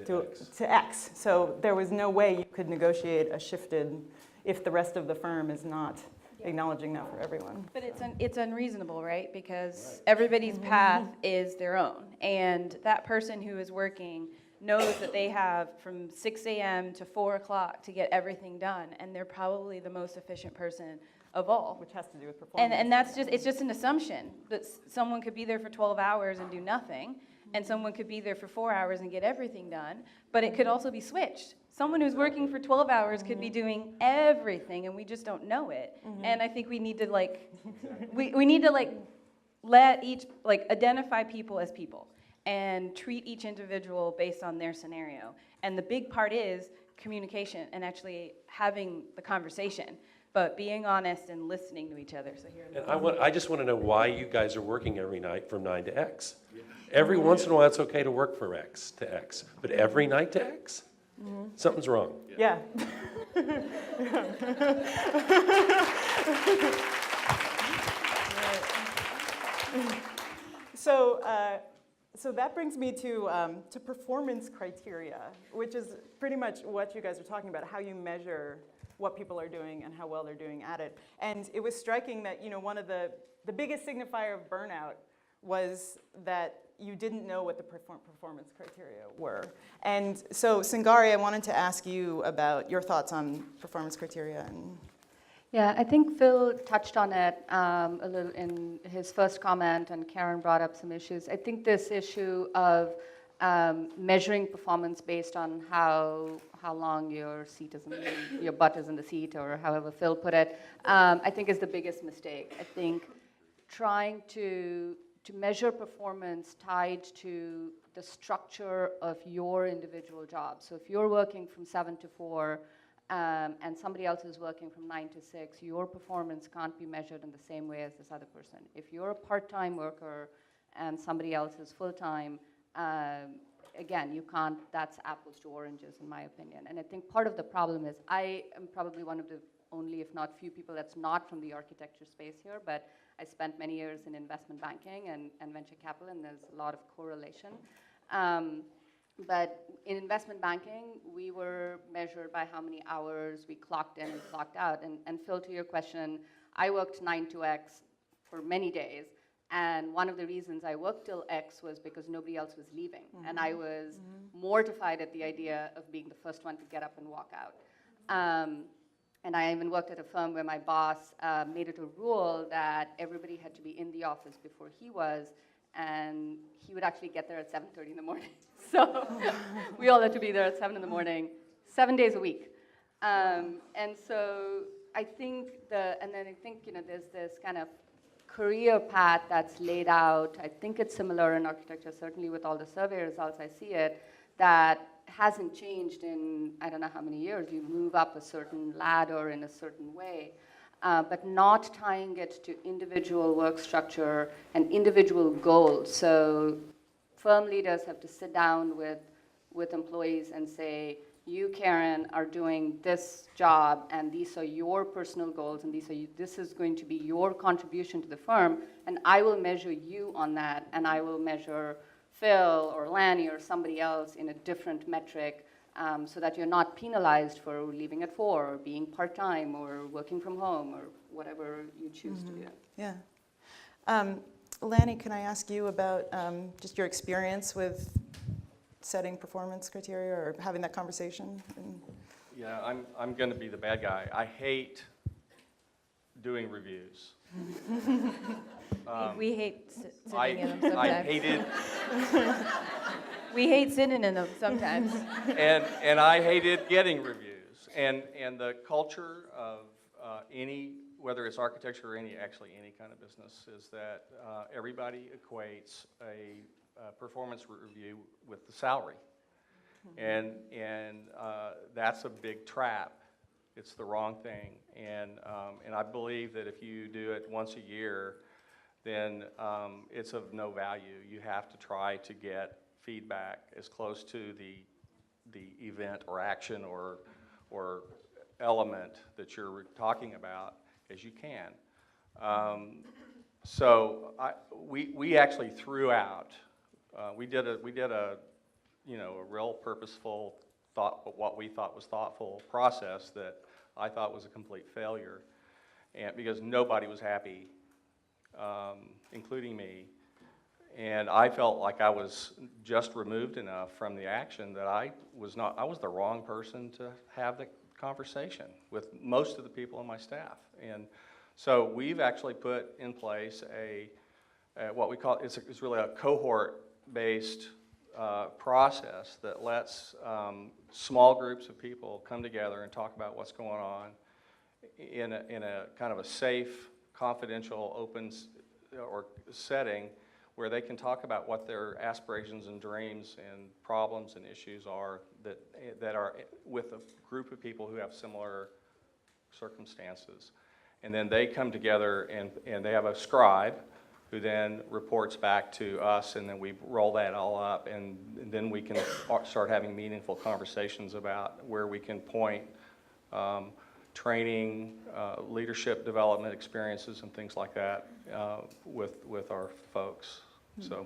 to X. So there was no way you could negotiate a shifted if the rest of the firm is not acknowledging that for everyone. But it's unreasonable, right? Because everybody's path is their own. And that person who is working knows that they have from 6 a.m. to 4 o'clock to get everything done. And they're probably the most efficient person of all. Which has to do with performance. And it's just an assumption that someone could be there for 12 hours and do nothing. And someone could be there for 4 hours and get everything done. But it could also be switched. Someone who's working for 12 hours could be doing everything, and we just don't know it. And I think we need to identify people as people and treat each individual based on their scenario. And the big part is communication and actually having the conversation, but being honest and listening to each other. So here. And I just want to know why you guys are working every night from 9 to X. Every once in a while, it's okay to work for X to X, but every night to X? Something's wrong. Yeah. So that brings me to performance criteria, which is pretty much what you guys are talking about, how you measure what people are doing and how well they're doing at it. And it was striking that, one of the biggest signifier of burnout was that you didn't know what the performance criteria were. And so, Singari, I wanted to ask you about your thoughts on performance criteria. Yeah, I think Phil touched on it a little in his first comment, and Karen brought up some issues. I think this issue of measuring performance based on how long your seat is your butt is in the seat, or however Phil put it, I think is the biggest mistake. I think trying to measure performance tied to the structure of your individual job. So if you're working from 7 to 4, and somebody else is working from 9 to 6, your performance can't be measured in the same way as this other person. If you're a part-time worker and somebody else is full-time, again, you can't, that's apples to oranges in my opinion. And I think part of the problem is I am probably one of the only, if not few people that's not from the architecture space here, but I spent many years in investment banking and venture capital, and there's a lot of correlation. But in investment banking, we were measured by how many hours we clocked in and clocked out. And Phil, to your question, I worked 9 to X for many days. And one of the reasons I worked till X was because nobody else was leaving. Mm-hmm. And I was mortified at the idea of being the first one to get up and walk out. And I even worked at a firm where my boss made it a rule that everybody had to be in the office before he was. And he would actually get there at 7:30 in the morning. So we all had to be there at 7 in the morning, 7 days a week. And so I think there's this kind of career path that's laid out. I think it's similar in architecture, certainly with all the survey results, I see it, that hasn't changed in I don't know how many years. You move up a certain ladder in a certain way. But not tying it to individual work structure and individual goals. So firm leaders have to sit down with employees and say, you, Karen, are doing this job, and these are your personal goals, and this is going to be your contribution to the firm, and I will measure you on that, and I will measure Phil or Lanny or somebody else in a different metric, so that you're not penalized for leaving at 4 or being part-time or working from home or whatever you choose to do. Yeah. Lanny, can I ask you about just your experience with setting performance criteria or having that conversation? Yeah, I'm going to be the bad guy. I hate doing reviews. We hate sitting in them sometimes. I hated... We hate sitting in them sometimes. And I hated getting reviews. And the culture of whether it's architecture or any kind of business, is that everybody equates a performance review with the salary. And that's a big trap. It's the wrong thing. And I believe that if you do it once a year, then it's of no value. You have to try to get feedback as close to the event or action or element that you're talking about as you can. So we actually threw out. We did a real purposeful what we thought was thoughtful process that I thought was a complete failure, and because nobody was happy, including me. And I felt like I was just removed enough from the action that I was the wrong person to have the conversation with most of the people on my staff. And so we've actually put in place what we call, it's really a cohort-based process that lets small groups of people come together and talk about what's going on in a kind of a safe, confidential, open or setting where they can talk about what their aspirations and dreams and problems and issues are that are with a group of people who have similar circumstances. And then they come together and they have a scribe who then reports back to us, and then we roll that all up, and then we can start having meaningful conversations about where we can point training, leadership development experiences, and things like that with our folks. So.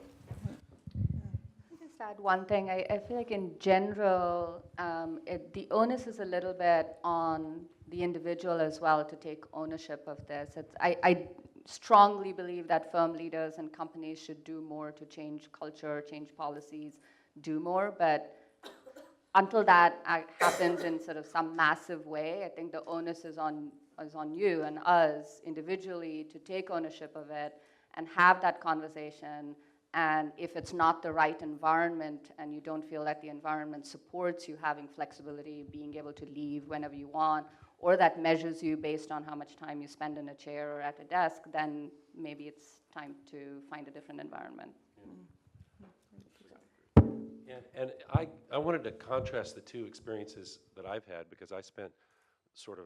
Just add one thing. I feel like in general, the onus is a little bit on the individual as well to take ownership of this. I strongly believe that firm leaders and companies should do more to change culture, change policies, do more, but until that happens in sort of some massive way, I think the onus is on you and us individually to take ownership of it and have that conversation. And if it's not the right environment and you don't feel that the environment supports you having flexibility, being able to leave whenever you want, or that measures you based on how much time you spend in a chair or at a desk, then maybe it's time to find a different environment. And I wanted to contrast the two experiences that I've had, because I spent sort of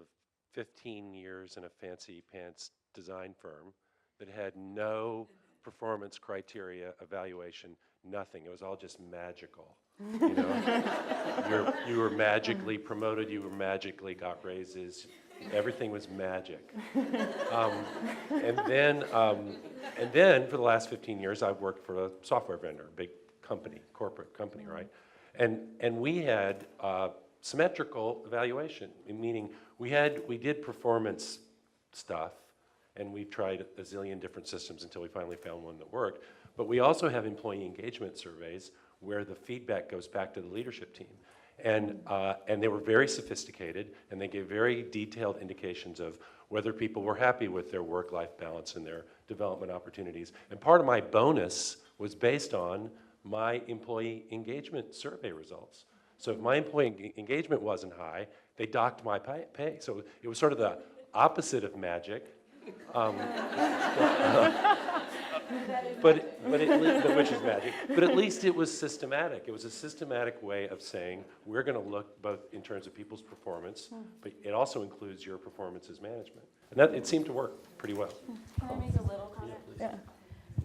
15 years in a fancy pants design firm that had no performance criteria evaluation, nothing. It was all just magical. You know, you were magically promoted, you were magically got raises, everything was magic. And then for the last 15 years, I've worked for a software vendor, a big company, corporate company, right? And we had symmetrical evaluation, meaning we did performance stuff, and we've tried a zillion different systems until we finally found one that worked. But we also have employee engagement surveys where the feedback goes back to the leadership team. And they were very sophisticated, and they gave very detailed indications of whether people were happy with their work-life balance and their development opportunities. And part of my bonus was based on my employee engagement survey results. So if my employee engagement wasn't high, they docked my pay. So it was sort of the opposite of magic. Which is magic. But at least it was systematic. It was a systematic way of saying, we're going to look both in terms of people's performance, but it also includes your performance as management. And that, it seemed to work pretty well. Can I make a little comment? Yeah.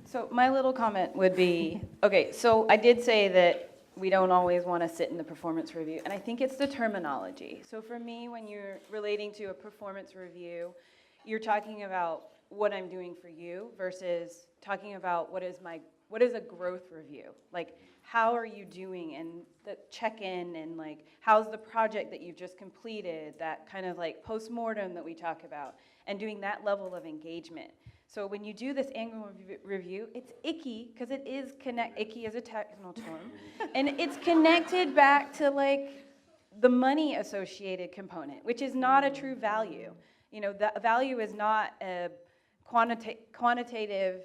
So my little comment would be, okay, so I did say that we don't always want to sit in the performance review, and I think it's the terminology. So for me, when you're relating to a performance review, you're talking about what I'm doing for you versus talking about what is a growth review. Like, how are you doing, and the check-in, and like, how's the project that you've just completed, that kind of like post-mortem that we talk about, and doing that level of engagement. So when you do this annual review, it's icky, because it is icky is a technical term, and it's connected back to like the money associated component, which is not a true value. You know, the value is not a quantitative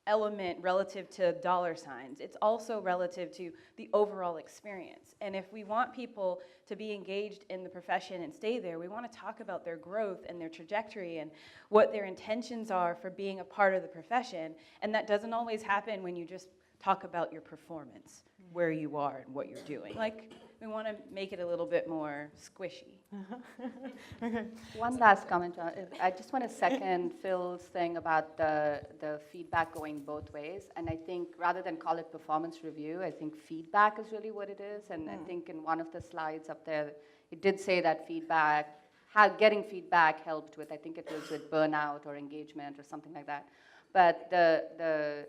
element relative to dollar signs. It's also relative to the overall experience. And if we want people to be engaged in the profession and stay there, we want to talk about their growth and their trajectory and what their intentions are for being a part of the profession. And that doesn't always happen when you just talk about your performance, where you are and what you're doing. Like, we want to make it a little bit more squishy. Okay. One last comment. I just want to second Phil's thing about the feedback going both ways. And I think rather than call it performance review, I think feedback is really what it is. And I think in one of the slides up there, it did say that feedback, getting feedback helped with, I think it was with burnout or engagement or something like that. But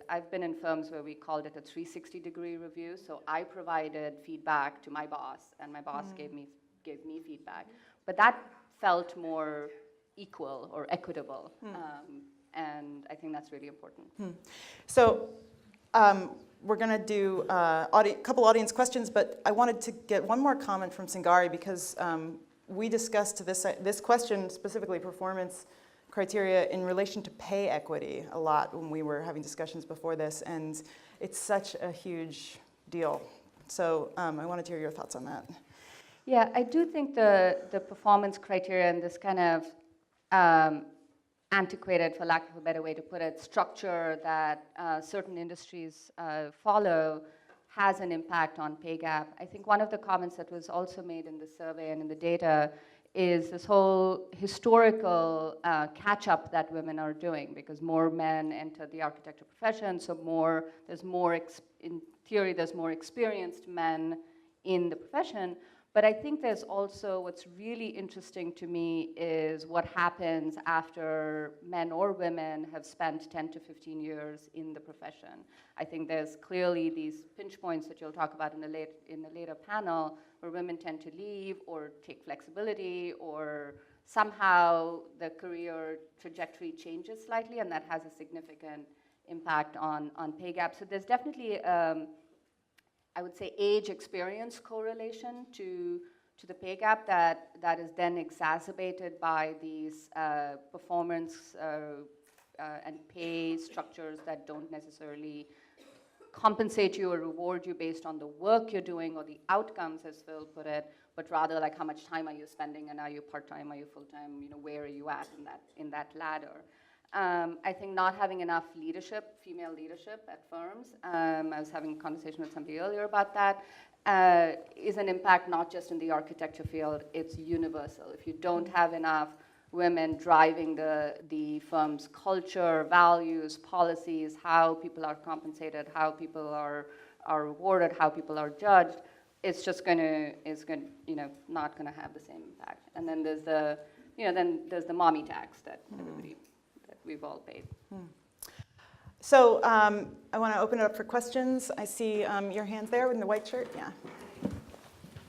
I've been in firms where we called it a 360-degree review. So I provided feedback to my boss, and my boss gave me feedback. But that felt more equal or equitable. And I think that's really important. So we're going to do a couple audience questions, but I wanted to get one more comment from Singari, because we discussed this question, specifically performance criteria, in relation to pay equity a lot when we were having discussions before this, and it's such a huge deal. So I wanted to hear your thoughts on that. Yeah, I do think the performance criteria and this kind of antiquated, for lack of a better way to put it, structure that certain industries follow has an impact on pay gap. I think one of the comments that was also made in the survey and in the data is this whole historical catch-up that women are doing, because more men enter the architecture profession, so in theory, there's more experienced men in the profession. But I think there's also, what's really interesting to me is what happens after men or women have spent 10 to 15 years in the profession. I think there's clearly these pinch points that you'll talk about in a later panel, where women tend to leave or take flexibility, or somehow the career trajectory changes slightly, and that has a significant impact on pay gap. So there's definitely I would say age experience correlation to the pay gap that is then exacerbated by these performance and pay structures that don't necessarily compensate you or reward you based on the work you're doing or the outcomes, as Phil put it, but rather like how much time are you spending, and are you part-time, are you full-time, where are you at in that ladder. I think not having enough leadership, female leadership at firms, I was having a conversation with somebody earlier about that, is an impact not just in the architecture field, it's universal. If you don't have enough women driving the firm's culture, values, policies, how people are compensated, how people are rewarded, how people are judged, it's just not gonna have the same impact. And then there's the mommy tax that we've all paid. So I want to open it up for questions. I see your hands there in the white shirt. Yeah.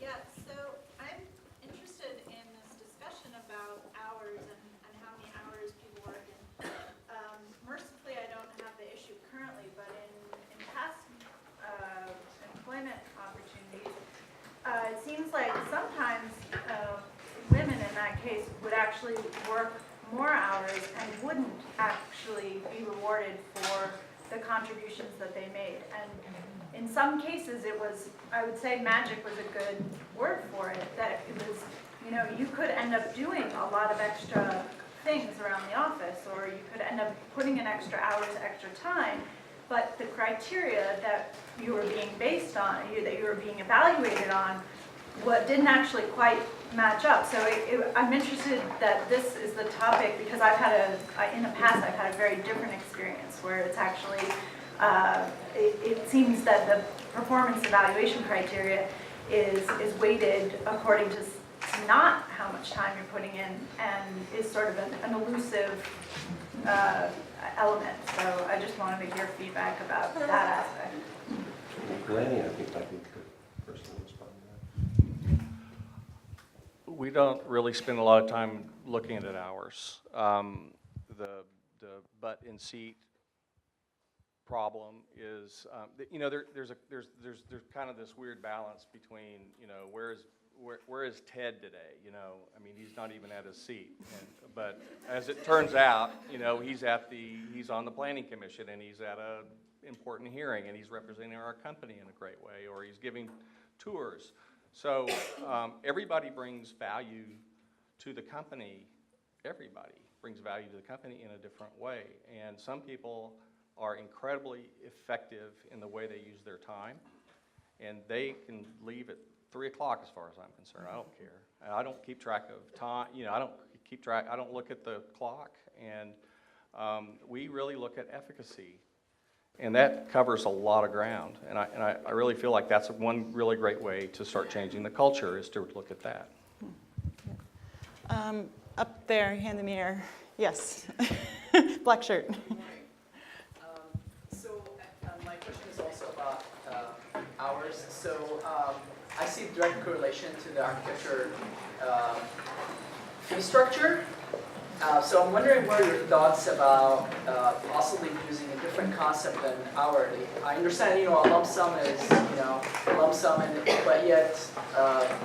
Yeah, so I'm interested in this discussion about hours and how many hours people work. And mercifully, I don't have the issue currently, but in past employment opportunities, it seems like sometimes women in that case would actually work more hours and wouldn't actually be rewarded for the contributions that they made. And in some cases it was, I would say magic was a good word for it, that it was, you could end up doing a lot of extra things around the office, or you could end up putting in extra hours, extra time, but the criteria that you were being based on, that you were being evaluated on, what didn't actually quite match up. So I'm interested that this is the topic, because in the past I've had a very different experience where it's actually, it seems that the performance evaluation criteria is weighted according to not how much time you're putting in, and is sort of an elusive element. So I just wanted to hear feedback about that aspect. Glennie, I think could personally respond to that. We don't really spend a lot of time looking at hours. The butt in seat problem is, there's kind of this weird balance between, where is Ted today? I mean, he's not even at his seat. But as it turns out, he's on the planning commission, and he's at a important hearing, and he's representing our company in a great way, or he's giving tours. So everybody brings value to the company. Everybody brings value to the company in a different way. And some people are incredibly effective in the way they use their time, and they can leave at 3 o'clock as far as I'm concerned. I don't care. I don't keep track of time. I don't look at the clock. And we really look at efficacy. And that covers a lot of ground. And I really feel like that's one really great way to start changing the culture, is to look at that. Up there, hand in the air. Yes. Black shirt. So my question is also about hours. So I see direct correlation to the architecture fee structure. So I'm wondering what are your thoughts about possibly using a different concept than hourly. I understand, a lump sum is, a lump sum, but yet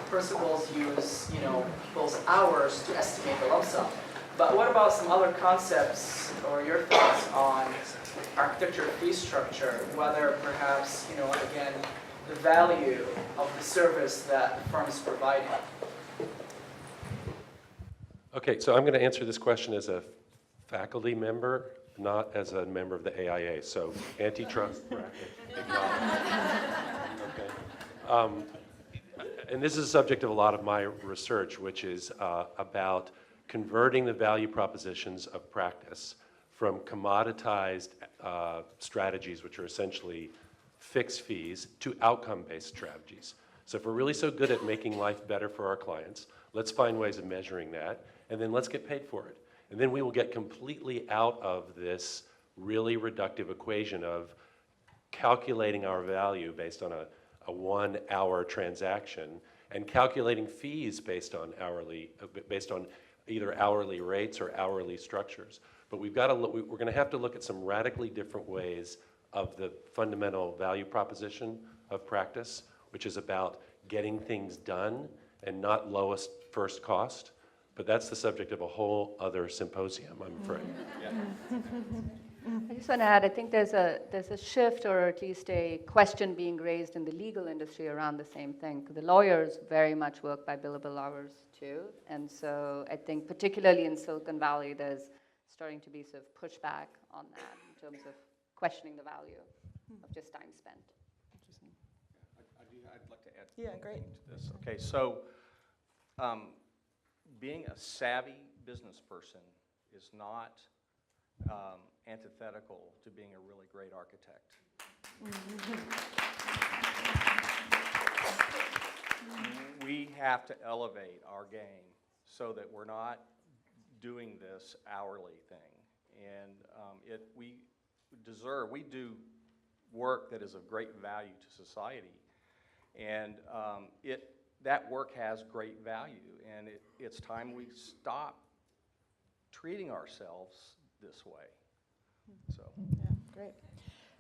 principals use, people's hours to estimate the lump sum. But what about some other concepts, or your thoughts on architecture fee structure, whether perhaps, again, the value of the service that the firm is providing? Okay, so I'm going to answer this question as a faculty member, not as a member of the AIA. So antitrust bracket. Okay. and this is a subject of a lot of my research, which is about converting the value propositions of practice from commoditized strategies, which are essentially fixed fees, to outcome-based strategies. So if we're really so good at making life better for our clients, let's find ways of measuring that, and then let's get paid for it. And then we will get completely out of this really reductive equation of calculating our value based on a 1 hour transaction and calculating fees based on either hourly rates or hourly structures. But we're going to have to look at some radically different ways of the fundamental value proposition of practice, which is about getting things done and not lowest first cost. But that's the subject of a whole other symposium, I'm afraid. I just want to add, I think there's a shift, or at least a question being raised in the legal industry around the same thing. The lawyers very much work by billable hours too, and so I think particularly in Silicon Valley, there's starting to be sort of pushback on that in terms of questioning the value of just time spent. I'd like to add Yeah, great. to this. Okay, so being a savvy business person is not antithetical to being a really great architect. We have to elevate our game so that we're not doing this hourly thing. And we do work that is of great value to society. And that work has great value. And it's time we stop treating ourselves this way. So. Yeah, great.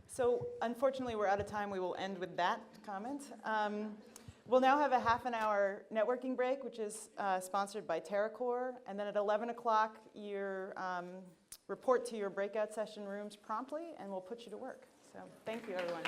So unfortunately, we're out of time. We will end with that comment. We'll now have a half an hour networking break, which is sponsored by TerraCore. And then at 11 o'clock, you report to your breakout session rooms promptly, and we'll put you to work. So thank you, everyone.